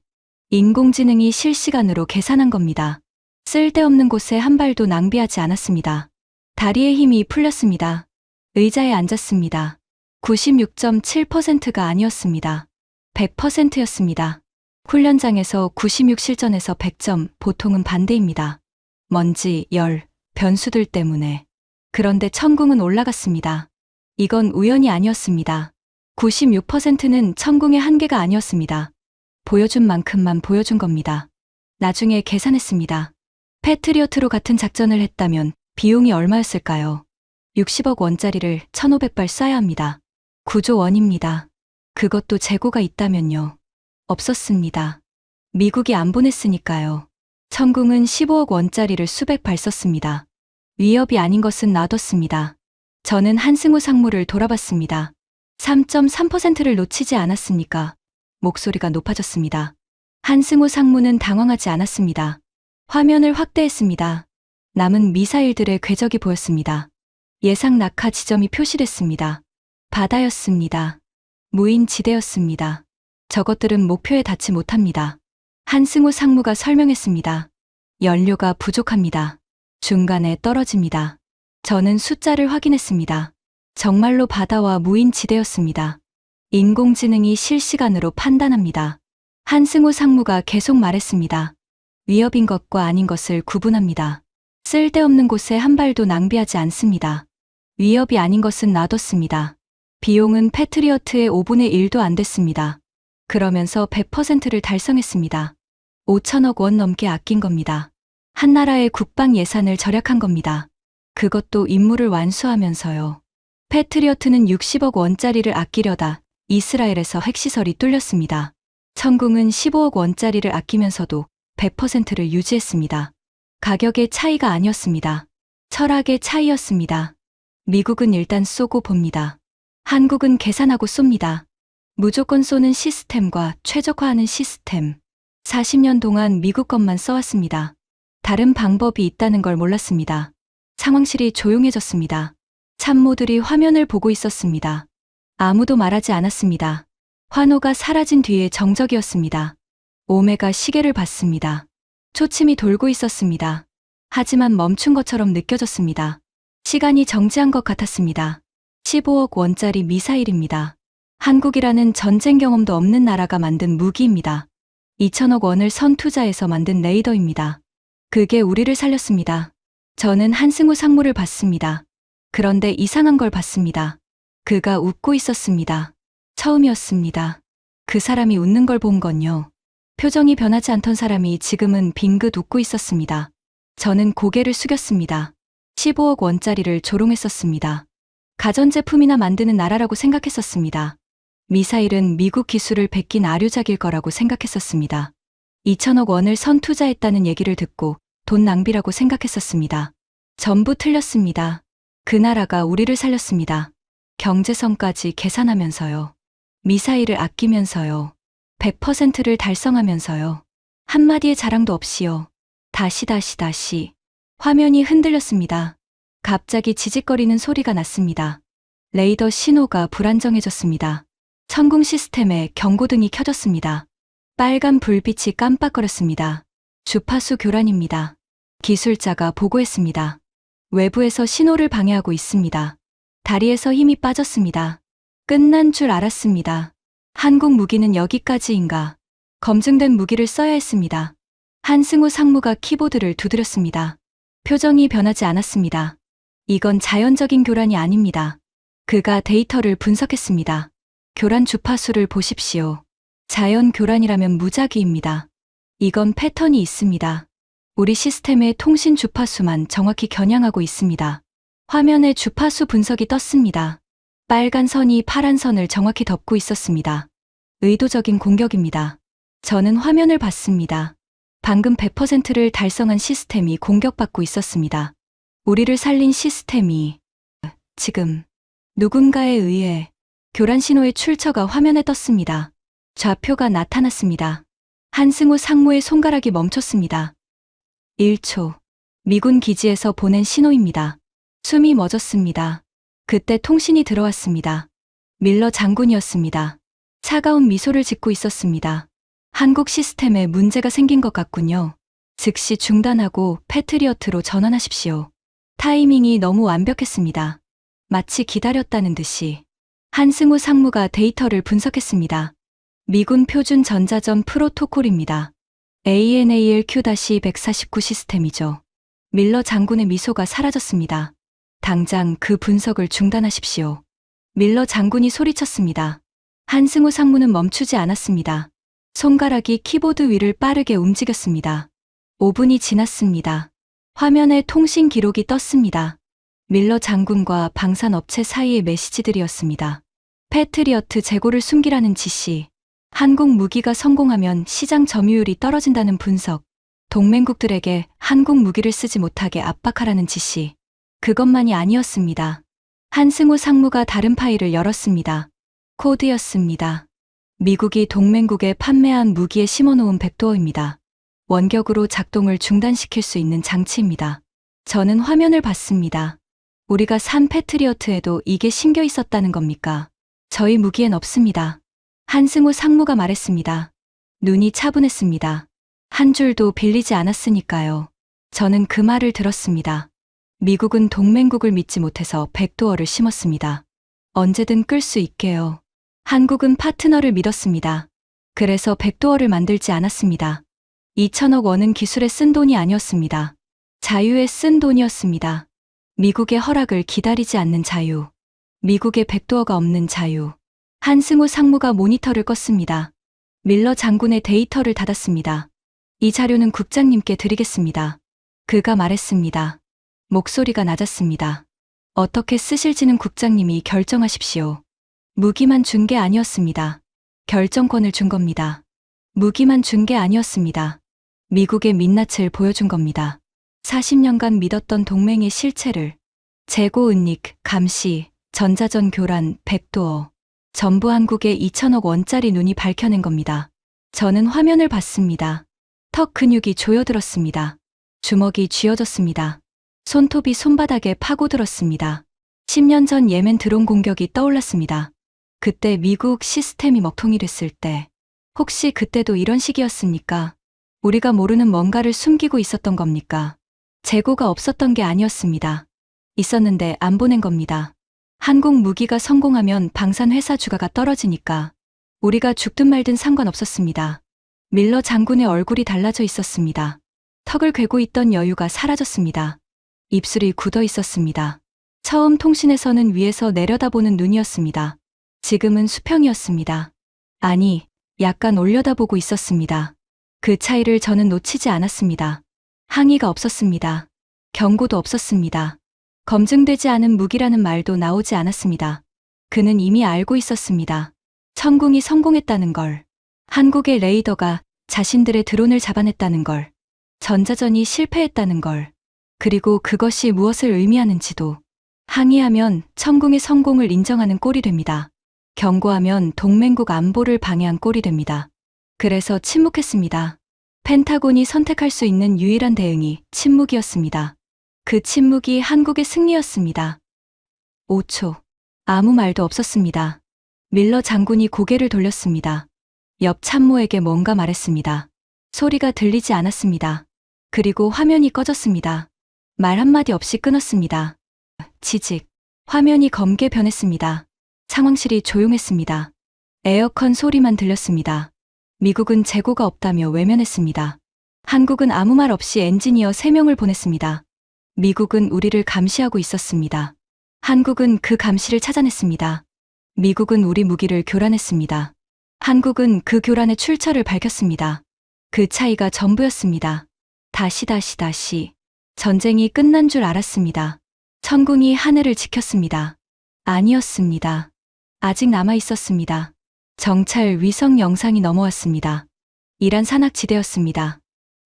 인공지능이 실시간으로 계산한 겁니다. 쓸데없는 곳에 한 발도 낭비하지 않았습니다. 다리에 힘이 풀렸습니다. 의자에 앉았습니다. 96.7%가 아니었습니다. 100%였습니다. 훈련장에서 96 실전에서 100점, 보통은 반대입니다. 먼지, 열, 변수들 때문에. 그런데 천궁은 올라갔습니다. 이건 우연이 아니었습니다. 96%는 천궁의 한계가 아니었습니다. 보여준 만큼만 보여준 겁니다. 나중에 계산했습니다. 패트리어트로 같은 작전을 했다면 비용이 얼마였을까요? 60억 원짜리를 1,500발 쏴야 합니다. 9조 원입니다. 그것도 재고가 있다면요. 없었습니다. 미국이 안 보냈으니까요. 천궁은 15억 원짜리를 수백 발 썼습니다. 위협이 아닌 것은 놔뒀습니다. 저는 한승우 상무를 돌아봤습니다. 3.3%를 놓치지 않았습니까? 목소리가 높아졌습니다. 한승우 상무는 당황하지 않았습니다. 화면을 확대했습니다. 남은 미사일들의 궤적이 보였습니다. 예상 낙하 지점이 표시됐습니다. 바다였습니다. 무인 지대였습니다. 저것들은 목표에 닿지 못합니다. 한승우 상무가 설명했습니다. 연료가 부족합니다. 중간에 떨어집니다. 저는 숫자를 확인했습니다. 정말로 바다와 무인 지대였습니다. 인공지능이 실시간으로 판단합니다. 한승우 상무가 계속 말했습니다. 위협인 것과 아닌 것을 구분합니다. 쓸데없는 곳에 한 발도 낭비하지 않습니다. 위협이 아닌 것은 놔뒀습니다. 비용은 패트리어트의 5분의 1도 안 됐습니다. 그러면서 100%를 달성했습니다. 5천억 원 넘게 아낀 겁니다. 한 나라의 국방 예산을 절약한 겁니다. 그것도 임무를 완수하면서요. 패트리어트는 60억 원짜리를 아끼려다 이스라엘에서 핵시설이 뚫렸습니다. 천궁은 15억 원짜리를 아끼면서도 100%를 유지했습니다. 가격의 차이가 아니었습니다. 철학의 차이였습니다. 미국은 일단 쏘고 봅니다. 한국은 계산하고 쏩니다. 무조건 쏘는 시스템과 최적화하는 시스템. 40년 동안 미국 것만 써왔습니다. 다른 방법이 있다는 걸 몰랐습니다. 상황실이 조용해졌습니다. 참모들이 화면을 보고 있었습니다. 아무도 말하지 않았습니다. 환호가 사라진 뒤에 정적이었습니다. 오메가 시계를 봤습니다. 초침이 돌고 있었습니다. 하지만 멈춘 것처럼 느껴졌습니다. 시간이 정지한 것 같았습니다. 15억 원짜리 미사일입니다. 한국이라는 전쟁 경험도 없는 나라가 만든 무기입니다. 2천억 원을 선투자해서 만든 레이더입니다. 그게 우리를 살렸습니다. 저는 한승우 상무를 봤습니다. 그런데 이상한 걸 봤습니다. 그가 웃고 있었습니다. 처음이었습니다. 그 사람이 웃는 걸 본 건요. 표정이 변하지 않던 사람이 지금은 빙긋 웃고 있었습니다. 저는 고개를 숙였습니다. 15억 원짜리를 조롱했었습니다. 가전제품이나 만드는 나라라고 생각했었습니다. 미사일은 미국 기술을 베낀 아류작일 거라고 생각했었습니다. 2천억 원을 선투자했다는 얘기를 듣고 돈 낭비라고 생각했었습니다. 전부 틀렸습니다. 그 나라가 우리를 살렸습니다. 경제성까지 계산하면서요. 미사일을 아끼면서요. 100%를 달성하면서요. 한마디의 자랑도 없이요. 다시. 화면이 흔들렸습니다. 갑자기 지직거리는 소리가 났습니다. 레이더 신호가 불안정해졌습니다. 천궁 시스템에 경고등이 켜졌습니다. 빨간 불빛이 깜빡거렸습니다. 주파수 교란입니다. 기술자가 보고했습니다. 외부에서 신호를 방해하고 있습니다. 다리에서 힘이 빠졌습니다. 끝난 줄 알았습니다. 한국 무기는 여기까지인가. 검증된 무기를 써야 했습니다. 한승우 상무가 키보드를 두드렸습니다. 표정이 변하지 않았습니다. 이건 자연적인 교란이 아닙니다. 그가 데이터를 분석했습니다. 교란 주파수를 보십시오. 자연 교란이라면 무작위입니다. 이건 패턴이 있습니다. 우리 시스템의 통신 주파수만 정확히 겨냥하고 있습니다. 화면에 주파수 분석이 떴습니다. 빨간 선이 파란 선을 정확히 덮고 있었습니다. 의도적인 공격입니다. 저는 화면을 봤습니다. 방금 100%를 달성한 시스템이 공격받고 있었습니다. 우리를 살린 시스템이 지금 누군가에 의해 교란 신호의 출처가 화면에 떴습니다. 좌표가 나타났습니다. 한승우 상무의 손가락이 멈췄습니다. 1초. 미군 기지에서 보낸 신호입니다. 숨이 멎었습니다. 그때 통신이 들어왔습니다. 밀러 장군이었습니다. 차가운 미소를 짓고 있었습니다. 한국 시스템에 문제가 생긴 것 같군요. 즉시 중단하고 패트리어트로 전환하십시오. 타이밍이 너무 완벽했습니다. 마치 기다렸다는 듯이. 한승우 상무가 데이터를 분석했습니다. 미군 표준 전자전 프로토콜입니다. ANALQ-149 시스템이죠. 밀러 장군의 미소가 사라졌습니다. 당장 그 분석을 중단하십시오. 밀러 장군이 소리쳤습니다. 한승우 상무는 멈추지 않았습니다. 손가락이 키보드 위를 빠르게 움직였습니다. 5분이 지났습니다. 화면에 통신 기록이 떴습니다. 밀러 장군과 방산업체 사이의 메시지들이었습니다. 패트리어트 재고를 숨기라는 지시, 한국 무기가 성공하면 시장 점유율이 떨어진다는 분석, 동맹국들에게 한국 무기를 쓰지 못하게 압박하라는 지시. 그것만이 아니었습니다. 한승우 상무가 다른 파일을 열었습니다. 코드였습니다. 미국이 동맹국에 판매한 무기에 심어놓은 백도어입니다. 원격으로 작동을 중단시킬 수 있는 장치입니다. 저는 화면을 봤습니다. 우리가 산 패트리어트에도 이게 심겨 있었다는 겁니까? 저희 무기엔 없습니다. 한승우 상무가 말했습니다. 눈이 차분했습니다. 한 줄도 빌리지 않았으니까요. 저는 그 말을 들었습니다. 미국은 동맹국을 믿지 못해서 백도어를 심었습니다. 언제든 끌 수 있게요. 한국은 파트너를 믿었습니다. 그래서 백도어를 만들지 않았습니다. 2천억 원은 기술에 쓴 돈이 아니었습니다. 자유에 쓴 돈이었습니다. 미국의 허락을 기다리지 않는 자유. 미국의 백도어가 없는 자유. 한승우 상무가 모니터를 껐습니다. 밀러 장군의 데이터를 닫았습니다. 이 자료는 국장님께 드리겠습니다. 그가 말했습니다. 목소리가 낮았습니다. 어떻게 쓰실지는 국장님이 결정하십시오. 무기만 준 게 아니었습니다. 결정권을 준 겁니다. 무기만 준 게 아니었습니다. 미국의 민낯을 보여준 겁니다. 40년간 믿었던 동맹의 실체를 재고 은닉, 감시, 전자전 교란, 백도어, 전부 한국의 2천억 원짜리 눈이 밝혀낸 겁니다. 저는 화면을 봤습니다. 턱 근육이 조여들었습니다. 주먹이 쥐어졌습니다. 손톱이 손바닥에 파고들었습니다. 10년 전 예멘 드론 공격이 떠올랐습니다. 그때 미국 시스템이 먹통이 됐을 때, 혹시 그때도 이런 시기였습니까? 우리가 모르는 뭔가를 숨기고 있었던 겁니까? 재고가 없었던 게 아니었습니다. 있었는데 안 보낸 겁니다. 한국 무기가 성공하면 방산 회사 주가가 떨어지니까 우리가 죽든 말든 상관없었습니다. 밀러 장군의 얼굴이 달라져 있었습니다. 턱을 괴고 있던 여유가 사라졌습니다. 입술이 굳어 있었습니다. 처음 통신에서는 위에서 내려다보는 눈이었습니다. 지금은 수평이었습니다. 아니, 약간 올려다보고 있었습니다. 그 차이를 저는 놓치지 않았습니다. 항의가 없었습니다. 경고도 없었습니다. 검증되지 않은 무기라는 말도 나오지 않았습니다. 그는 이미 알고 있었습니다. 천궁이 성공했다는 걸, 한국의 레이더가 자신들의 드론을 잡아냈다는 걸, 전자전이 실패했다는 걸, 그리고 그것이 무엇을 의미하는지도. 항의하면 천궁의 성공을 인정하는 꼴이 됩니다. 경고하면 동맹국 안보를 방해한 꼴이 됩니다. 그래서 침묵했습니다. 펜타곤이 선택할 수 있는 유일한 대응이 침묵이었습니다. 그 침묵이 한국의 승리였습니다. 5초. 아무 말도 없었습니다. 밀러 장군이 고개를 돌렸습니다. 옆 참모에게 뭔가 말했습니다. 소리가 들리지 않았습니다. 그리고 화면이 꺼졌습니다. 말 한마디 없이 끊었습니다. 지직. 화면이 검게 변했습니다. 상황실이 조용했습니다. 에어컨 소리만 들렸습니다. 미국은 재고가 없다며 외면했습니다. 한국은 아무 말 없이 엔지니어 3명을 보냈습니다. 미국은 우리를 감시하고 있었습니다. 한국은 그 감시를 찾아냈습니다. 미국은 우리 무기를 교란했습니다. 한국은 그 교란의 출처를 밝혔습니다. 그 차이가 전부였습니다. 다시. 전쟁이 끝난 줄 알았습니다. 천군이 하늘을 지켰습니다. 아니었습니다. 아직 남아 있었습니다. 정찰 위성 영상이 넘어왔습니다. 이란 산악지대였습니다.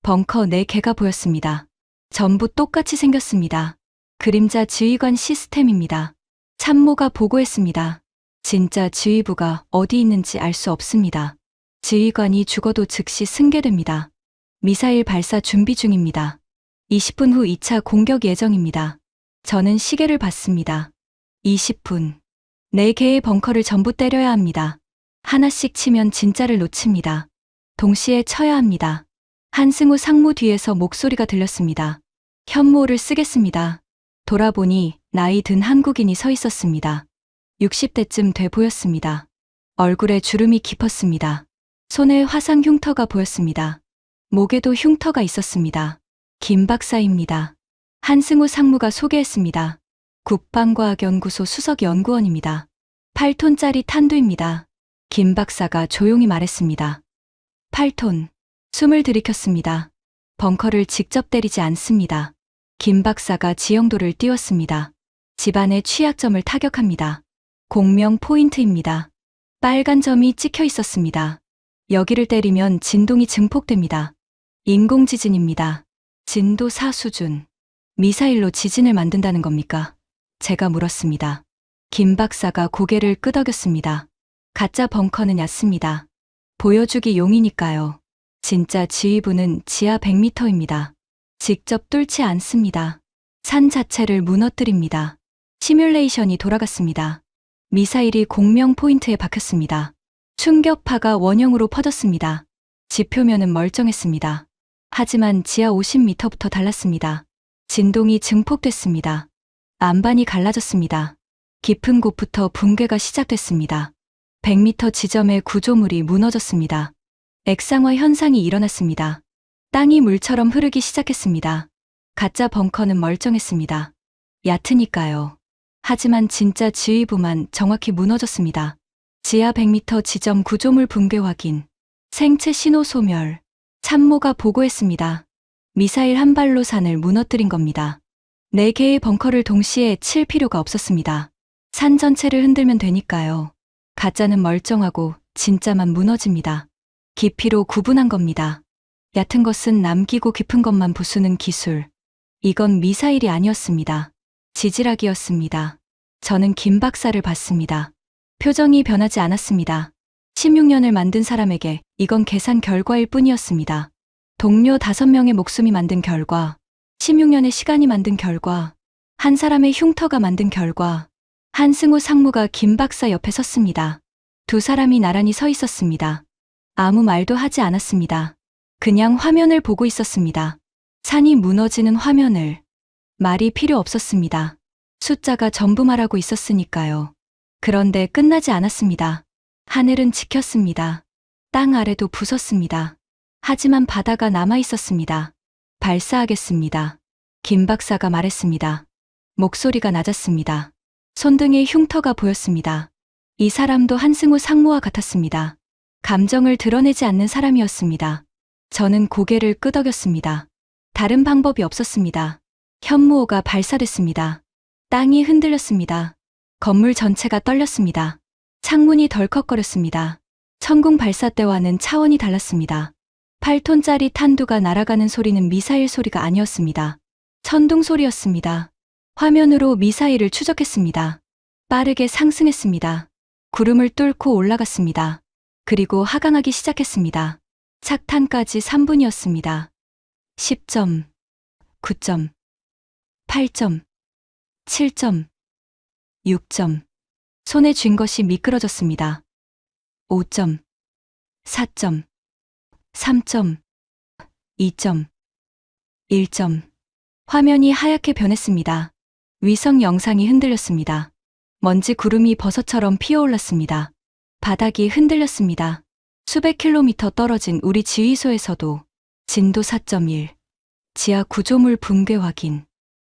벙커 4개가 보였습니다. 전부 똑같이 생겼습니다. 그림자 지휘관 시스템입니다. 참모가 보고했습니다. 진짜 지휘부가 어디 있는지 알 수 없습니다. 지휘관이 죽어도 즉시 승계됩니다. 미사일 발사 준비 중입니다. 20분 후 2차 공격 예정입니다. 저는 시계를 봤습니다. 20분. 4개의 벙커를 전부 때려야 합니다. 하나씩 치면 진짜를 놓칩니다. 동시에 쳐야 합니다. 한승우 상무 뒤에서 목소리가 들렸습니다. 현모를 쓰겠습니다. 돌아보니 나이 든 한국인이 서 있었습니다. 60대쯤 돼 보였습니다. 얼굴에 주름이 깊었습니다. 손에 화상 흉터가 보였습니다. 목에도 흉터가 있었습니다. 김 박사입니다. 한승우 상무가 소개했습니다. 국방과학연구소 수석연구원입니다. 8톤짜리 탄두입니다. 김 박사가 조용히 말했습니다. 8톤. 숨을 들이켰습니다. 벙커를 직접 때리지 않습니다. 김 박사가 지형도를 띄웠습니다. 집안의 취약점을 타격합니다. 공명 포인트입니다. 빨간 점이 찍혀 있었습니다. 여기를 때리면 진동이 증폭됩니다. 인공지진입니다. 진도 4 수준. 미사일로 지진을 만든다는 겁니까? 제가 물었습니다. 김 박사가 고개를 끄덕였습니다. 가짜 벙커는 얕습니다. 보여주기 용이니까요. 진짜 지휘부는 지하 100m입니다. 직접 뚫지 않습니다. 산 자체를 무너뜨립니다. 시뮬레이션이 돌아갔습니다. 미사일이 공명 포인트에 박혔습니다. 충격파가 원형으로 퍼졌습니다. 지표면은 멀쩡했습니다. 하지만 지하 50m부터 달랐습니다. 진동이 증폭됐습니다. 안반이 갈라졌습니다. 깊은 곳부터 붕괴가 시작됐습니다. 100m 지점의 구조물이 무너졌습니다. 액상화 현상이 일어났습니다. 땅이 물처럼 흐르기 시작했습니다. 가짜 벙커는 멀쩡했습니다. 얕으니까요. 하지만 진짜 지휘부만 정확히 무너졌습니다. 지하 100m 지점 구조물 붕괴 확인. 생체 신호 소멸. 참모가 보고했습니다. 미사일 한 발로 산을 무너뜨린 겁니다. 4개의 벙커를 동시에 칠 필요가 없었습니다. 산 전체를 흔들면 되니까요. 가짜는 멀쩡하고 진짜만 무너집니다. 깊이로 구분한 겁니다. 얕은 것은 남기고 깊은 것만 부수는 기술. 이건 미사일이 아니었습니다. 지질학이었습니다. 저는 김 박사를 봤습니다. 표정이 변하지 않았습니다. 16년을 만든 사람에게 이건 계산 결과일 뿐이었습니다. 동료 5명의 목숨이 만든 결과, 16년의 시간이 만든 결과, 한 사람의 흉터가 만든 결과. 한승우 상무가 김 박사 옆에 섰습니다. 2 사람이 나란히 서 있었습니다. 아무 말도 하지 않았습니다. 그냥 화면을 보고 있었습니다. 산이 무너지는 화면을. 말이 필요 없었습니다. 숫자가 전부 말하고 있었으니까요. 그런데 끝나지 않았습니다. 하늘은 지켰습니다. 땅 아래도 부쉈습니다. 하지만 바다가 남아 있었습니다. 발사하겠습니다. 김 박사가 말했습니다. 목소리가 낮았습니다. 손등에 흉터가 보였습니다. 이 사람도 한승우 상무와 같았습니다. 감정을 드러내지 않는 사람이었습니다. 저는 고개를 끄덕였습니다. 다른 방법이 없었습니다. 현무호가 발사됐습니다. 땅이 흔들렸습니다. 건물 전체가 떨렸습니다. 창문이 덜컥거렸습니다. 천궁 발사 때와는 차원이 달랐습니다. 8톤짜리 탄두가 날아가는 소리는 미사일 소리가 아니었습니다. 천둥 소리였습니다. 화면으로 미사일을 추적했습니다. 빠르게 상승했습니다. 구름을 뚫고 올라갔습니다. 그리고 하강하기 시작했습니다. 착탄까지 3분이었습니다. 10점, 9점, 8점, 7점, 6점. 손에 쥔 것이 미끄러졌습니다. 5점, 4점, 3점, 2점, 1점. 화면이 하얗게 변했습니다. 위성 영상이 흔들렸습니다. 먼지 구름이 버섯처럼 피어올랐습니다. 바닥이 흔들렸습니다. 수백 킬로미터 떨어진 우리 지휘소에서도 진도 4.1. 지하 구조물 붕괴 확인.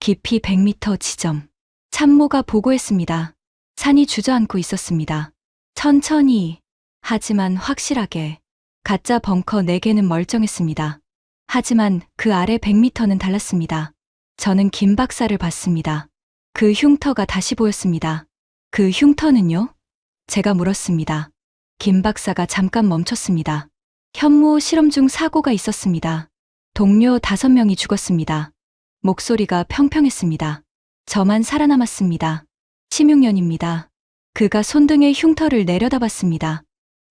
깊이 100m 지점. 참모가 보고했습니다. 산이 주저앉고 있었습니다. 천천히, 하지만 확실하게. 가짜 벙커 4개는 멀쩡했습니다. 하지만 그 아래 100m는 달랐습니다. 저는 김 박사를 봤습니다. 그 흉터가 다시 보였습니다. 그 흉터는요? 제가 물었습니다. 김 박사가 잠깐 멈췄습니다. 현무 실험 중 사고가 있었습니다. 동료 5명이 죽었습니다. 목소리가 평평했습니다. 저만 살아남았습니다. 16년입니다. 그가 손등에 흉터를 내려다봤습니다.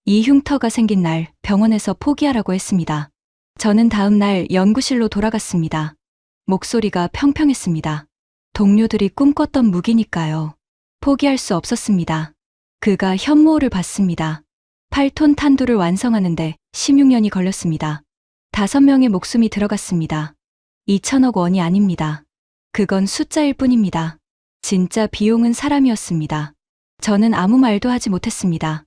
이 흉터가 생긴 날 병원에서 포기하라고 했습니다. 저는 다음 날 연구실로 돌아갔습니다. 목소리가 평평했습니다. 동료들이 꿈꿨던 무기니까요. 포기할 수 없었습니다. 그가 현무호를 봤습니다. 8톤 탄두를 완성하는데 16년이 걸렸습니다. 5명의 목숨이 들어갔습니다. 2천억 원이 아닙니다. 그건 숫자일 뿐입니다. 진짜 비용은 사람이었습니다. 저는 아무 말도 하지 못했습니다.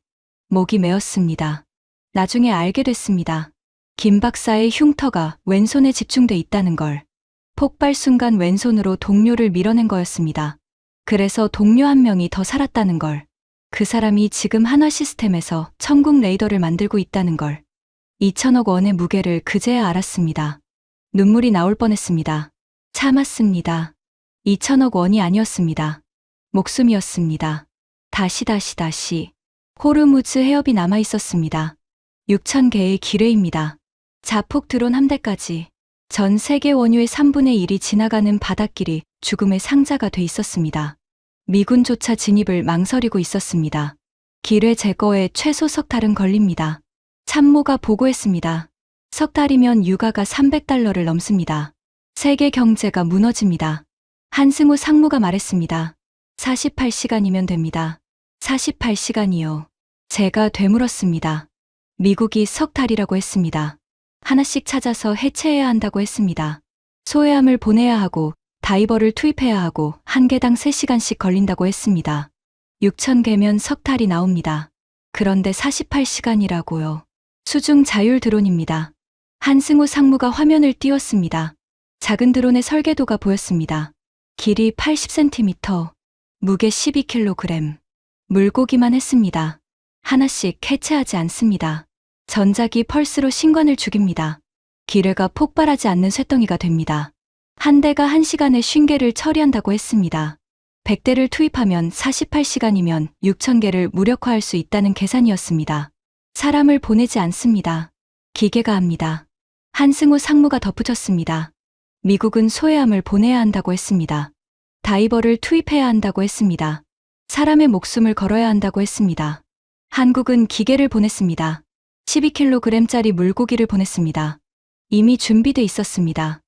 목이 메었습니다. 나중에 알게 됐습니다. 김 박사의 흉터가 왼손에 집중돼 있다는 걸. 폭발 순간 왼손으로 동료를 밀어낸 거였습니다. 그래서 동료 1명이 더 살았다는 걸. 그 사람이 지금 한화 시스템에서 천궁 레이더를 만들고 있다는 걸. 2천억 원의 무게를 그제야 알았습니다. 눈물이 나올 뻔했습니다. 참았습니다. 2천억 원이 아니었습니다. 목숨이었습니다. 다시. 호르무즈 해협이 남아 있었습니다. 6,000개의 기뢰입니다. 자폭 드론 함대까지. 전 세계 원유의 3분의 1이 지나가는 바닷길이 죽음의 상자가 돼 있었습니다. 미군조차 진입을 망설이고 있었습니다. 기뢰 제거에 최소 석 달은 걸립니다. 참모가 보고했습니다. 석 달이면 유가가 300달러를 넘습니다. 세계 경제가 무너집니다. 한승우 상무가 말했습니다. 48시간이면 됩니다. 48시간이요. 제가 되물었습니다. 미국이 석 달이라고 했습니다. 하나씩 찾아서 해체해야 한다고 했습니다. 소해함을 보내야 하고 다이버를 투입해야 하고 한 개당 3시간씩 걸린다고 했습니다. 6,000개면 석 달이 나옵니다. 그런데 48시간이라고요. 수중 자율 드론입니다. 한승우 상무가 화면을 띄웠습니다. 작은 드론의 설계도가 보였습니다. 길이 80cm, 무게 12kg. 물고기만 했습니다. 하나씩 해체하지 않습니다. 전자기 펄스로 신관을 죽입니다. 기뢰가 폭발하지 않는 쇳덩이가 됩니다. 한 대가 1시간에 50개를 처리한다고 했습니다. 100대를 투입하면 48시간이면 6,000개를 무력화할 수 있다는 계산이었습니다. 사람을 보내지 않습니다. 기계가 합니다. 한승우 상무가 덧붙였습니다. 미국은 소해함을 보내야 한다고 했습니다. 다이버를 투입해야 한다고 했습니다. 사람의 목숨을 걸어야 한다고 했습니다. 한국은 기계를 보냈습니다. 12kg짜리 물고기를 보냈습니다. 이미 준비돼 있었습니다.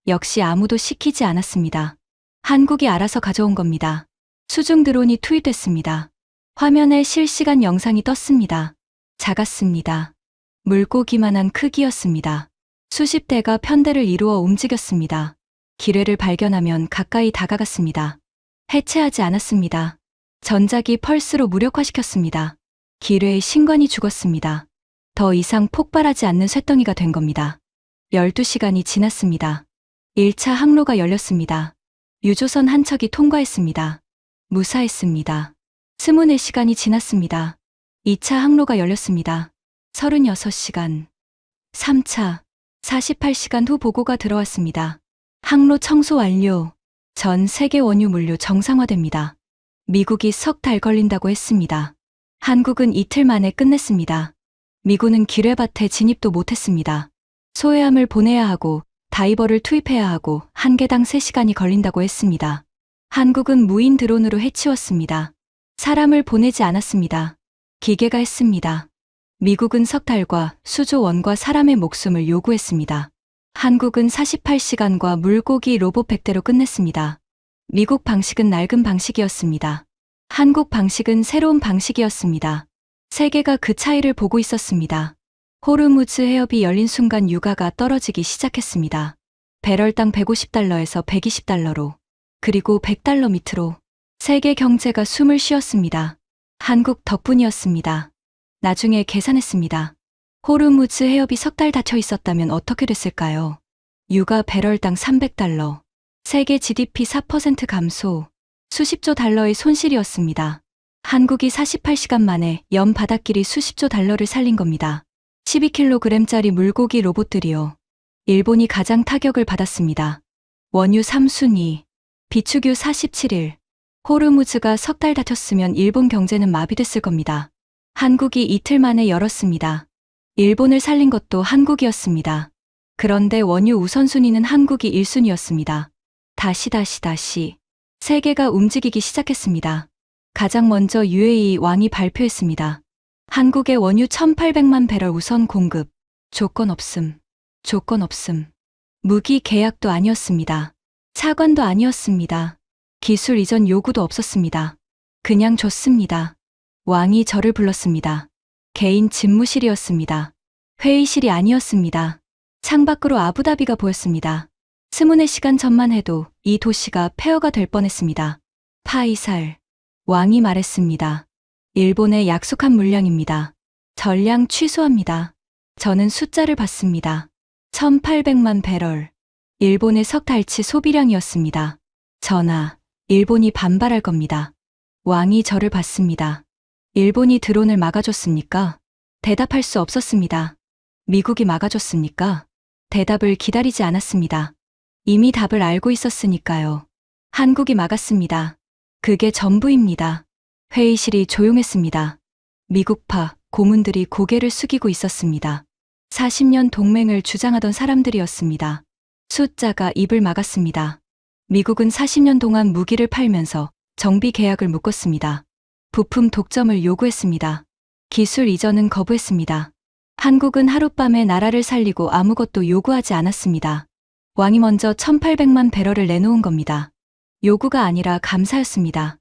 역시 아무도 시키지 않았습니다. 한국이 알아서 가져온 겁니다. 수중 드론이 투입됐습니다. 화면에 실시간 영상이 떴습니다. 작았습니다. 물고기만한 크기였습니다. 수십 대가 편대를 이루어 움직였습니다. 기뢰를 발견하면 가까이 다가갔습니다. 해체하지 않았습니다. 전자기 펄스로 무력화시켰습니다. 기뢰의 신관이 죽었습니다. 더 이상 폭발하지 않는 쇳덩이가 된 겁니다. 12시간이 지났습니다. 1차 항로가 열렸습니다. 유조선 한 척이 통과했습니다. 무사했습니다. 24시간이 지났습니다. 2차 항로가 열렸습니다. 36시간. 3차. 48시간 후 보고가 들어왔습니다. 항로 청소 완료. 전 세계 원유 물류 정상화됩니다. 미국이 석 달 걸린다고 했습니다. 한국은 이틀 만에 끝냈습니다. 미군은 기뢰밭에 진입도 못했습니다. 소해함을 보내야 하고 다이버를 투입해야 하고 한 개당 3시간이 걸린다고 했습니다. 한국은 무인 드론으로 해치웠습니다. 사람을 보내지 않았습니다. 기계가 했습니다. 미국은 석 달과 수조 원과 사람의 목숨을 요구했습니다. 한국은 48시간과 물고기 로봇 100대로 끝냈습니다. 미국 방식은 낡은 방식이었습니다. 한국 방식은 새로운 방식이었습니다. 세계가 그 차이를 보고 있었습니다. 호르무즈 해협이 열린 순간 유가가 떨어지기 시작했습니다. 배럴당 150달러에서 120달러로, 그리고 100달러 밑으로. 세계 경제가 숨을 쉬었습니다. 한국 덕분이었습니다. 나중에 계산했습니다. 호르무즈 해협이 석 달 닫혀 있었다면 어떻게 됐을까요? 유가 배럴당 300달러. 세계 GDP 4% 감소, 수십조 달러의 손실이었습니다. 한국이 48시간 만에 연 바닷길이 수십조 달러를 살린 겁니다. 12kg짜리 물고기 로봇들이요. 일본이 가장 타격을 받았습니다. 원유 3순위, 비축유 47일, 호르무즈가 석 달 닫혔으면 일본 경제는 마비됐을 겁니다. 한국이 이틀 만에 열었습니다. 일본을 살린 것도 한국이었습니다. 그런데 원유 우선순위는 한국이 1순위였습니다. 다시. 세계가 움직이기 시작했습니다. 가장 먼저 UAE 왕이 발표했습니다. 한국의 원유 1800만 배럴 우선 공급. 조건 없음. 무기 계약도 아니었습니다. 차관도 아니었습니다. 기술 이전 요구도 없었습니다. 그냥 줬습니다. 왕이 저를 불렀습니다. 개인 집무실이었습니다. 회의실이 아니었습니다. 창밖으로 아부다비가 보였습니다. 24시간 전만 해도 이 도시가 폐허가 될 뻔했습니다. 파이살. 왕이 말했습니다. 일본에 약속한 물량입니다. 전량 취소합니다. 저는 숫자를 봤습니다. 1800만 배럴. 일본의 석 달치 소비량이었습니다. 전하, 일본이 반발할 겁니다. 왕이 저를 봤습니다. 일본이 드론을 막아줬습니까? 대답할 수 없었습니다. 미국이 막아줬습니까? 대답을 기다리지 않았습니다. 이미 답을 알고 있었으니까요. 한국이 막았습니다. 그게 전부입니다. 회의실이 조용했습니다. 미국파 고문들이 고개를 숙이고 있었습니다. 40년 동맹을 주장하던 사람들이었습니다. 숫자가 입을 막았습니다. 미국은 40년 동안 무기를 팔면서 정비 계약을 묶었습니다. 부품 독점을 요구했습니다. 기술 이전은 거부했습니다. 한국은 하룻밤에 나라를 살리고 아무것도 요구하지 않았습니다. 왕이 먼저 1800만 배럴을 내놓은 겁니다. 요구가 아니라 감사였습니다.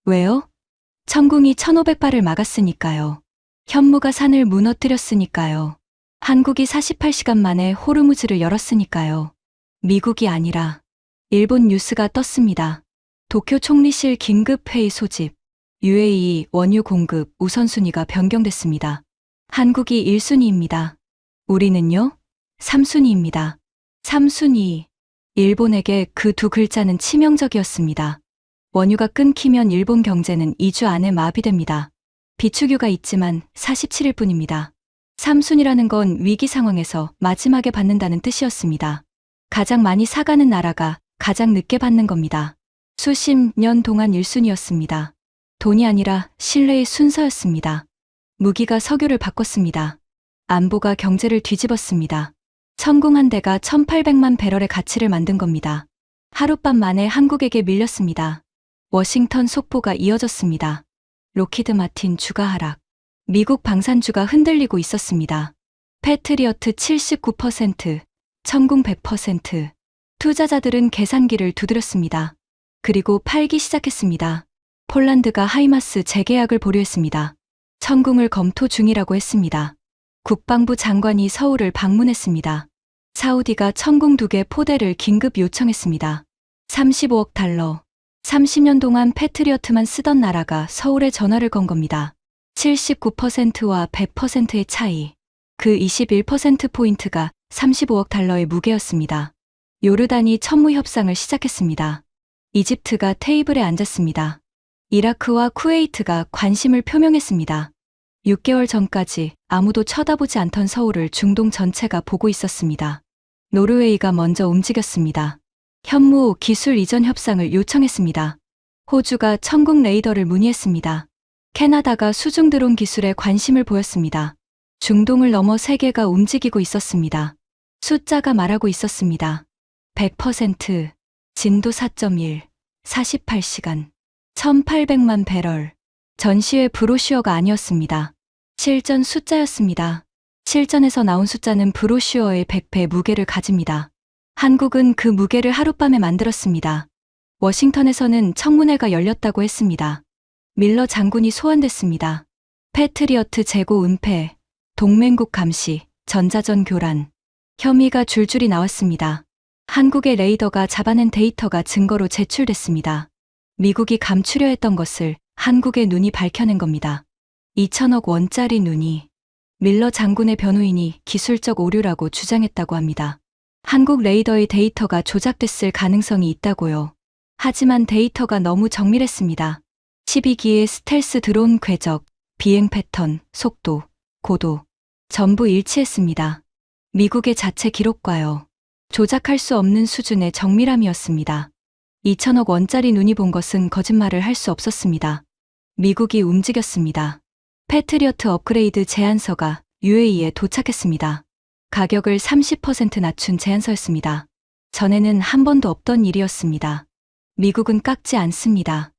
왜요? 천궁이 1500발을 막았으니까요. 현무가 산을 무너뜨렸으니까요. 한국이 48시간 만에 호르무즈를 열었으니까요. 미국이 아니라 일본 뉴스가 떴습니다. 도쿄 총리실 긴급회의 소집. UAE 원유 공급 우선순위가 변경됐습니다. 한국이 1순위입니다. 우리는요? 3순위입니다. 3순위. 일본에게 그 두 글자는 치명적이었습니다. 원유가 끊기면 일본 경제는 2주 안에 마비됩니다. 비축유가 있지만 47일 뿐입니다. 3순위라는 건 위기 상황에서 마지막에 받는다는 뜻이었습니다. 가장 많이 사가는 나라가 가장 늦게 받는 겁니다. 수십 년 동안 1순위였습니다. 돈이 아니라 신뢰의 순서였습니다. 무기가 석유를 바꿨습니다. 안보가 경제를 뒤집었습니다. 천궁 한 대가 1800만 배럴의 가치를 만든 겁니다. 하룻밤 만에 한국에게 밀렸습니다. 워싱턴 속보가 이어졌습니다. 로키드 마틴 주가 하락. 미국 방산주가 흔들리고 있었습니다. 패트리어트 79%, 천궁 100%. 투자자들은 계산기를 두드렸습니다. 그리고 팔기 시작했습니다. 폴란드가 하이마스 재계약을 보류했습니다. 천궁을 검토 중이라고 했습니다. 국방부 장관이 서울을 방문했습니다. 사우디가 천궁 2개 포대를 긴급 요청했습니다. 35억 달러. 30년 동안 패트리어트만 쓰던 나라가 서울에 전화를 건 겁니다. 79%와 100%의 차이. 그 21%포인트가 35억 달러의 무게였습니다. 요르단이 천무 협상을 시작했습니다. 이집트가 테이블에 앉았습니다. 이라크와 쿠웨이트가 관심을 표명했습니다. 6개월 전까지 아무도 쳐다보지 않던 서울을 중동 전체가 보고 있었습니다. 노르웨이가 먼저 움직였습니다. 현무 기술 이전 협상을 요청했습니다. 호주가 천궁 레이더를 문의했습니다. 캐나다가 수중 드론 기술에 관심을 보였습니다. 중동을 넘어 세계가 움직이고 있었습니다. 숫자가 말하고 있었습니다. 100%, 진도 4.1, 48시간, 1800만 배럴. 전시회 브로슈어가 아니었습니다. 실전 숫자였습니다. 실전에서 나온 숫자는 브로슈어의 100배 무게를 가집니다. 한국은 그 무게를 하룻밤에 만들었습니다. 워싱턴에서는 청문회가 열렸다고 했습니다. 밀러 장군이 소환됐습니다. 패트리어트 재고 은폐, 동맹국 감시, 전자전 교란. 혐의가 줄줄이 나왔습니다. 한국의 레이더가 잡아낸 데이터가 증거로 제출됐습니다. 미국이 감추려 했던 것을 한국의 눈이 밝혀낸 겁니다. 2천억 원짜리 눈이. 밀러 장군의 변호인이 기술적 오류라고 주장했다고 합니다. 한국 레이더의 데이터가 조작됐을 가능성이 있다고요. 하지만 데이터가 너무 정밀했습니다. 12기의 스텔스 드론 궤적, 비행 패턴, 속도, 고도 전부 일치했습니다. 미국의 자체 기록과요. 조작할 수 없는 수준의 정밀함이었습니다. 2천억 원짜리 눈이 본 것은 거짓말을 할 수 없었습니다. 미국이 움직였습니다. 패트리어트 업그레이드 제안서가 UAE에 도착했습니다. 가격을 30% 낮춘 제안서였습니다. 전에는 한 번도 없던 일이었습니다. 미국은 깎지 않습니다.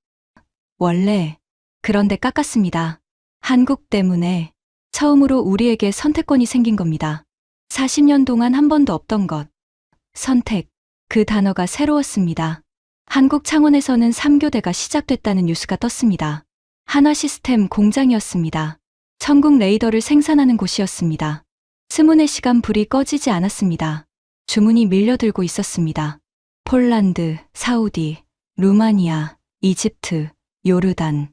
원래 그런데 깎았습니다. 한국 때문에 처음으로 우리에게 선택권이 생긴 겁니다. 40년 동안 한 번도 없던 것. 선택. 그 단어가 새로웠습니다. 한국 창원에서는 3교대가 시작됐다는 뉴스가 떴습니다. 한화시스템 공장이었습니다. 천국 레이더를 생산하는 곳이었습니다. 24시간 불이 꺼지지 않았습니다. 주문이 밀려들고 있었습니다. 폴란드, 사우디, 루마니아, 이집트, 요르단.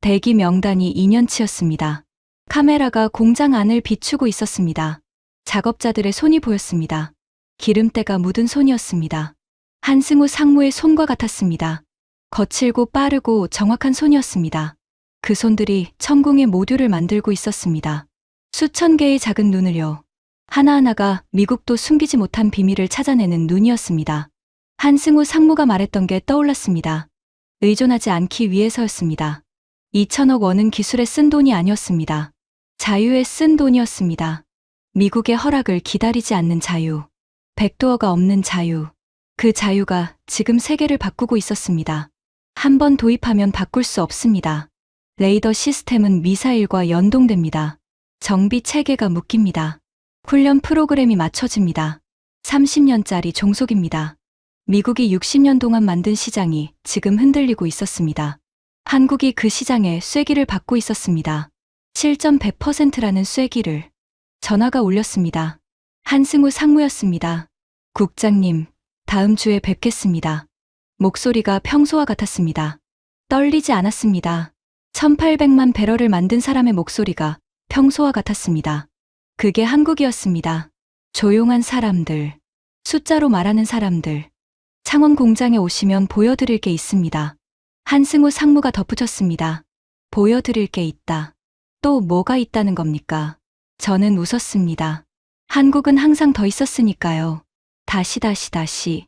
대기 명단이 2년치였습니다. 카메라가 공장 안을 비추고 있었습니다. 작업자들의 손이 보였습니다. 기름때가 묻은 손이었습니다. 한승우 상무의 손과 같았습니다. 거칠고 빠르고 정확한 손이었습니다. 그 손들이 천궁의 모듈을 만들고 있었습니다. 수천 개의 작은 눈을요. 하나하나가 미국도 숨기지 못한 비밀을 찾아내는 눈이었습니다. 한승우 상무가 말했던 게 떠올랐습니다. 의존하지 않기 위해서였습니다. 2천억 원은 기술에 쓴 돈이 아니었습니다. 자유에 쓴 돈이었습니다. 미국의 허락을 기다리지 않는 자유. 백도어가 없는 자유. 그 자유가 지금 세계를 바꾸고 있었습니다. 한 번 도입하면 바꿀 수 없습니다. 레이더 시스템은 미사일과 연동됩니다. 정비 체계가 묶입니다. 훈련 프로그램이 맞춰집니다. 30년짜리 종속입니다. 미국이 60년 동안 만든 시장이 지금 흔들리고 있었습니다. 한국이 그 시장에 쐐기를 받고 있었습니다. 7.100%라는 쐐기를. 전화가 울렸습니다. 한승우 상무였습니다. 국장님, 다음 주에 뵙겠습니다. 목소리가 평소와 같았습니다. 떨리지 않았습니다. 1800만 배럴을 만든 사람의 목소리가 평소와 같았습니다. 그게 한국이었습니다. 조용한 사람들, 숫자로 말하는 사람들. 창원 공장에 오시면 보여드릴 게 있습니다. 한승우 상무가 덧붙였습니다. 보여드릴 게 있다. 또 뭐가 있다는 겁니까? 저는 웃었습니다. 한국은 항상 더 있었으니까요. 다시.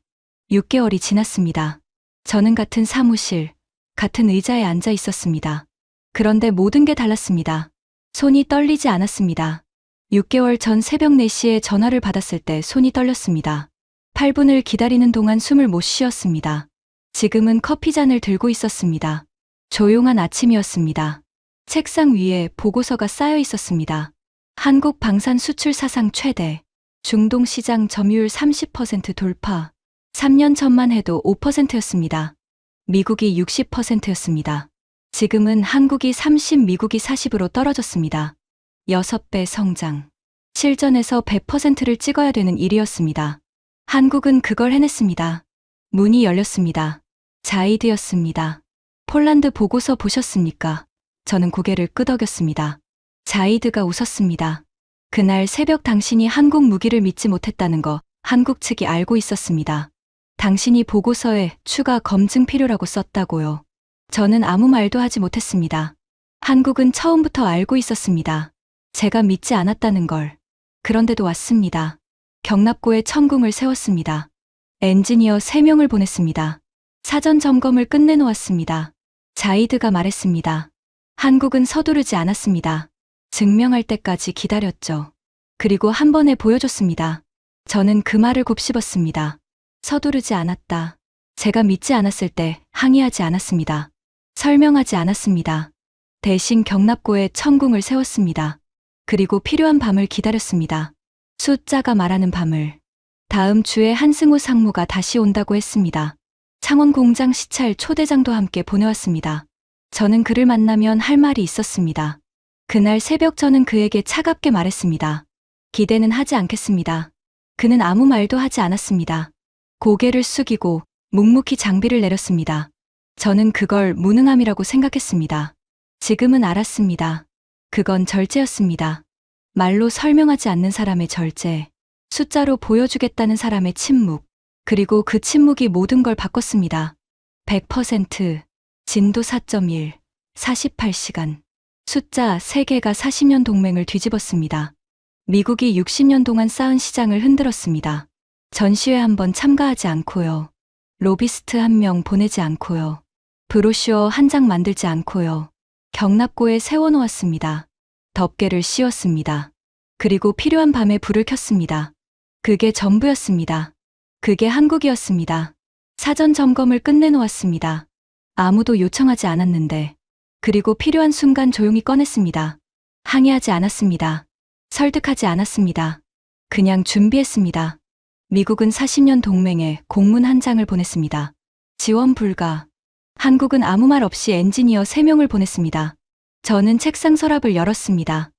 6개월이 지났습니다. 저는 같은 사무실, 같은 의자에 앉아 있었습니다. 그런데 모든 게 달랐습니다. 손이 떨리지 않았습니다. 6개월 전 새벽 4시에 전화를 받았을 때 손이 떨렸습니다. 8분을 기다리는 동안 숨을 못 쉬었습니다. 지금은 커피잔을 들고 있었습니다. 조용한 아침이었습니다. 책상 위에 보고서가 쌓여 있었습니다. 한국 방산 수출 사상 최대, 중동 시장 점유율 30% 돌파, 3년 전만 해도 5%였습니다. 미국이 60%였습니다. 지금은 한국이 30, 미국이 40으로 떨어졌습니다. 6배 성장. 실전에서 100%를 찍어야 되는 일이었습니다. 한국은 그걸 해냈습니다. 문이 열렸습니다. 자이드였습니다. 폴란드 보고서 보셨습니까? 저는 고개를 끄덕였습니다. 자이드가 웃었습니다. 그날 새벽 당신이 한국 무기를 믿지 못했다는 거 한국 측이 알고 있었습니다. 당신이 보고서에 추가 검증 필요라고 썼다고요. 저는 아무 말도 하지 못했습니다. 한국은 처음부터 알고 있었습니다. 제가 믿지 않았다는 걸. 그런데도 왔습니다. 경납고에 천궁을 세웠습니다. 엔지니어 3명을 보냈습니다. 사전 점검을 끝내놓았습니다. 자이드가 말했습니다. 한국은 서두르지 않았습니다. 증명할 때까지 기다렸죠. 그리고 한 번에 보여줬습니다. 저는 그 말을 곱씹었습니다. 서두르지 않았다. 제가 믿지 않았을 때 항의하지 않았습니다. 설명하지 않았습니다. 대신 경납고에 천궁을 세웠습니다. 그리고 필요한 밤을 기다렸습니다. 숫자가 말하는 밤을. 다음 주에 한승우 상무가 다시 온다고 했습니다. 창원 공장 시찰 초대장도 함께 보내왔습니다. 저는 그를 만나면 할 말이 있었습니다. 그날 새벽 저는 그에게 차갑게 말했습니다. 기대는 하지 않겠습니다. 그는 아무 말도 하지 않았습니다. 고개를 숙이고 묵묵히 장비를 내렸습니다. 저는 그걸 무능함이라고 생각했습니다. 지금은 알았습니다. 그건 절제였습니다. 말로 설명하지 않는 사람의 절제. 숫자로 보여주겠다는 사람의 침묵. 그리고 그 침묵이 모든 걸 바꿨습니다. 100%, 진도 4.1, 48시간. 숫자 3개가 40년 동맹을 뒤집었습니다. 미국이 60년 동안 쌓은 시장을 흔들었습니다. 전시회 한 번 참가하지 않고요. 로비스트 한 명 보내지 않고요. 브로슈어 한 장 만들지 않고요. 경납고에 세워놓았습니다. 덮개를 씌웠습니다. 그리고 필요한 밤에 불을 켰습니다. 그게 전부였습니다. 그게 한국이었습니다. 사전 점검을 끝내놓았습니다. 아무도 요청하지 않았는데. 그리고 필요한 순간 조용히 꺼냈습니다. 항의하지 않았습니다. 설득하지 않았습니다. 그냥 준비했습니다. 미국은 40년 동맹에 공문 한 장을 보냈습니다. 지원 불가. 한국은 아무 말 없이 엔지니어 3명을 보냈습니다. 저는 책상 서랍을 열었습니다.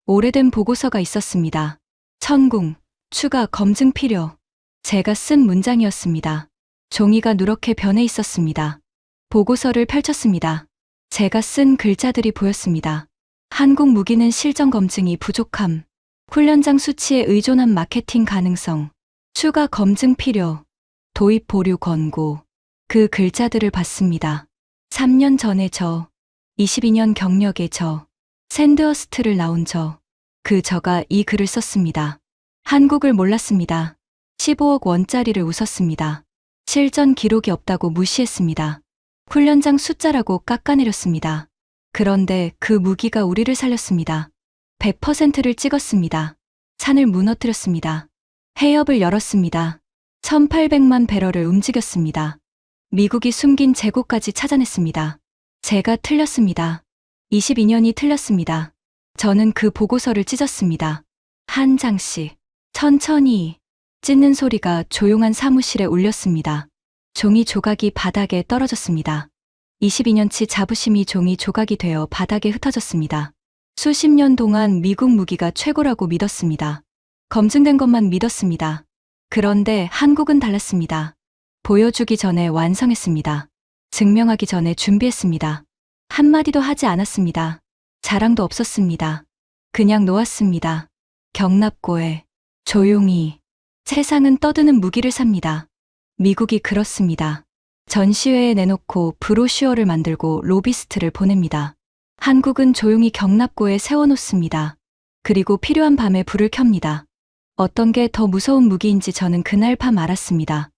오래된 보고서가 있었습니다. 천궁, 추가 검증 필요. 제가 쓴 문장이었습니다. 종이가 누렇게 변해 있었습니다. 보고서를 펼쳤습니다. 제가 쓴 글자들이 보였습니다. 한국 무기는 실전 검증이 부족함. 훈련장 수치에 의존한 마케팅 가능성. 추가 검증 필요. 도입 보류 권고. 그 글자들을 봤습니다. 3년 전에 저, 22년 경력의 저, 샌드허스트를 나온 저, 그 저가 이 글을 썼습니다. 한국을 몰랐습니다. 15억 원짜리를 웃었습니다. 실전 기록이 없다고 무시했습니다. 훈련장 숫자라고 깎아내렸습니다. 그런데 그 무기가 우리를 살렸습니다. 100%를 찍었습니다. 산을 무너뜨렸습니다. 해협을 열었습니다. 1800만 배럴을 움직였습니다. 미국이 숨긴 재고까지 찾아냈습니다. 제가 틀렸습니다. 22년이 틀렸습니다. 저는 그 보고서를 찢었습니다. 한 장씩, 천천히. 찢는 소리가 조용한 사무실에 울렸습니다. 종이 조각이 바닥에 떨어졌습니다. 22년치 자부심이 종이 조각이 되어 바닥에 흩어졌습니다. 수십 년 동안 미국 무기가 최고라고 믿었습니다. 검증된 것만 믿었습니다. 그런데 한국은 달랐습니다. 보여주기 전에 완성했습니다. 증명하기 전에 준비했습니다. 한마디도 하지 않았습니다. 자랑도 없었습니다. 그냥 놓았습니다. 경납고에 조용히. 세상은 떠드는 무기를 삽니다. 미국이 그렇습니다. 전시회에 내놓고 브로슈어를 만들고 로비스트를 보냅니다. 한국은 조용히 경납고에 세워놓습니다. 그리고 필요한 밤에 불을 켭니다. 어떤 게 더 무서운 무기인지 저는 그날 밤 알았습니다.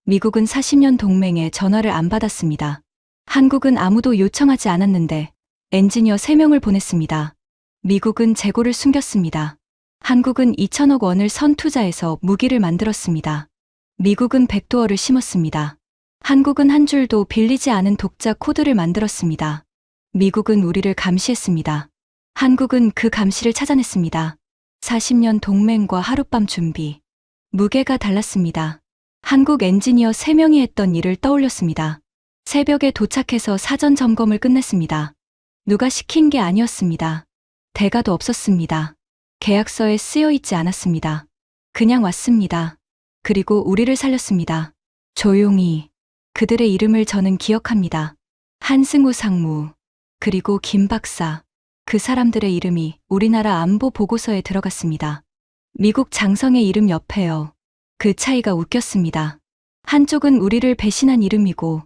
미국은 40년 동맹에 전화를 안 받았습니다. 한국은 아무도 요청하지 않았는데 엔지니어 3명을 보냈습니다. 미국은 재고를 숨겼습니다. 한국은 2천억 원을 선투자해서 무기를 만들었습니다. 미국은 백도어를 심었습니다. 한국은 한 줄도 빌리지 않은 독자 코드를 만들었습니다. 미국은 우리를 감시했습니다. 한국은 그 감시를 찾아냈습니다. 40년 동맹과 하룻밤 준비. 무게가 달랐습니다. 한국 엔지니어 3명이 했던 일을 떠올렸습니다. 새벽에 도착해서 사전 점검을 끝냈습니다. 누가 시킨 게 아니었습니다. 대가도 없었습니다. 계약서에 쓰여 있지 않았습니다. 그냥 왔습니다. 그리고 우리를 살렸습니다. 조용히. 그들의 이름을 저는 기억합니다. 한승우 상무, 그리고 김 박사. 그 사람들의 이름이 우리나라 안보 보고서에 들어갔습니다. 미국 장성의 이름 옆에요. 그 차이가 웃겼습니다. 한쪽은 우리를 배신한 이름이고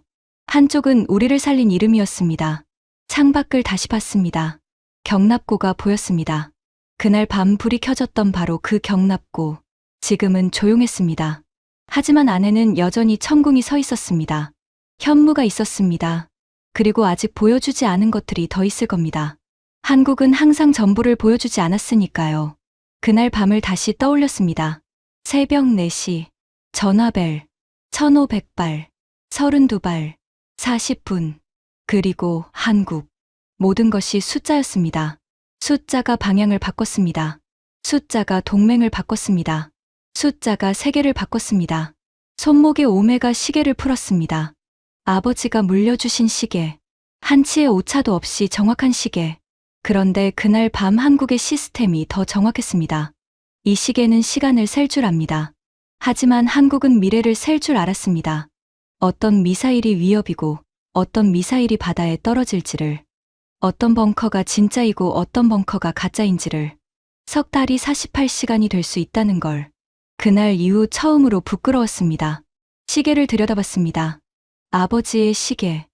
한쪽은 우리를 살린 이름이었습니다. 창밖을 다시 봤습니다. 경납고가 보였습니다. 그날 밤 불이 켜졌던 바로 그 경납고. 지금은 조용했습니다. 하지만 안에는 여전히 천궁이 서 있었습니다. 현무가 있었습니다. 그리고 아직 보여주지 않은 것들이 더 있을 겁니다. 한국은 항상 전부를 보여주지 않았으니까요. 그날 밤을 다시 떠올렸습니다. 새벽 4시, 전화벨, 1500발, 32발, 40분, 그리고 한국. 모든 것이 숫자였습니다. 숫자가 방향을 바꿨습니다. 숫자가 동맹을 바꿨습니다. 숫자가 세계를 바꿨습니다. 손목에 오메가 시계를 풀었습니다. 아버지가 물려주신 시계. 한치의 오차도 없이 정확한 시계. 그런데 그날 밤 한국의 시스템이 더 정확했습니다. 이 시계는 시간을 셀 줄 압니다. 하지만 한국은 미래를 셀 줄 알았습니다. 어떤 미사일이 위협이고 어떤 미사일이 바다에 떨어질지를, 어떤 벙커가 진짜이고 어떤 벙커가 가짜인지를, 석 달이 48시간이 될 수 있다는 걸. 그날 이후 처음으로 부끄러웠습니다. 시계를 들여다봤습니다. 아버지의 시계.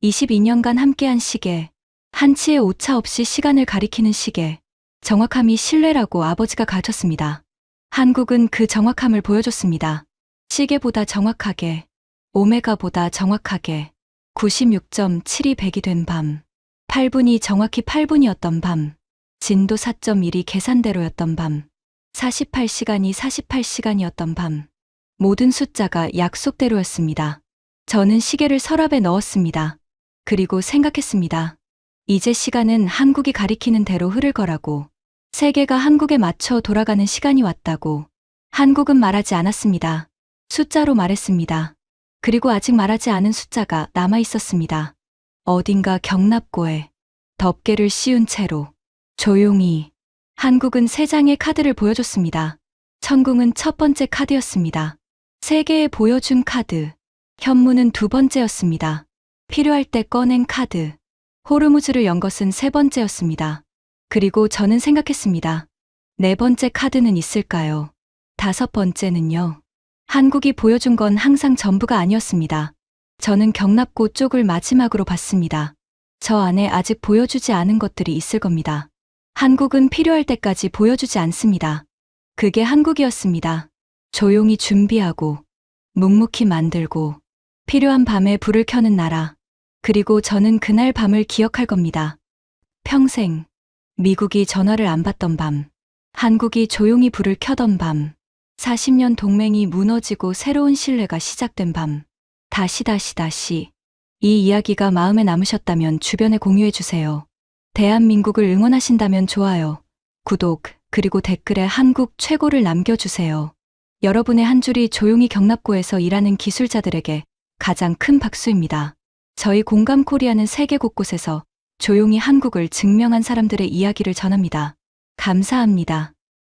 22년간 함께한 시계. 한치의 오차 없이 시간을 가리키는 시계. 정확함이 신뢰라고 아버지가 가르쳤습니다. 한국은 그 정확함을 보여줬습니다. 시계보다 정확하게, 오메가보다 정확하게, 96.7200이 된 밤, 8분이 정확히 8분이었던 밤, 진도 4.1이 계산대로였던 밤, 48시간이 48시간이었던 밤, 모든 숫자가 약속대로였습니다. 저는 시계를 서랍에 넣었습니다. 그리고 생각했습니다. 이제 시간은 한국이 가리키는 대로 흐를 거라고. 세계가 한국에 맞춰 돌아가는 시간이 왔다고. 한국은 말하지 않았습니다. 숫자로 말했습니다. 그리고 아직 말하지 않은 숫자가 남아 있었습니다. 어딘가 경납고에 덮개를 씌운 채로 조용히. 한국은 세 장의 카드를 보여줬습니다. 천궁은 첫 번째 카드였습니다. 세계에 보여준 카드. 현무는 두 번째였습니다. 필요할 때 꺼낸 카드. 호르무즈를 연 것은 세 번째였습니다. 그리고 저는 생각했습니다. 네 번째 카드는 있을까요? 다섯 번째는요. 한국이 보여준 건 항상 전부가 아니었습니다. 저는 경납고 쪽을 마지막으로 봤습니다. 저 안에 아직 보여주지 않은 것들이 있을 겁니다. 한국은 필요할 때까지 보여주지 않습니다. 그게 한국이었습니다. 조용히 준비하고, 묵묵히 만들고, 필요한 밤에 불을 켜는 나라. 그리고 저는 그날 밤을 기억할 겁니다. 평생. 미국이 전화를 안 받던 밤. 한국이 조용히 불을 켜던 밤. 40년 동맹이 무너지고 새로운 신뢰가 시작된 밤. 다시. 이 이야기가 마음에 남으셨다면 주변에 공유해주세요. 대한민국을 응원하신다면 좋아요, 구독, 그리고 댓글에 한국 최고를 남겨주세요. 여러분의 한 줄이 조용히 경납고에서 일하는 기술자들에게 가장 큰 박수입니다. 저희 공감 코리아는 세계 곳곳에서 조용히 한국을 증명한 사람들의 이야기를 전합니다. 감사합니다.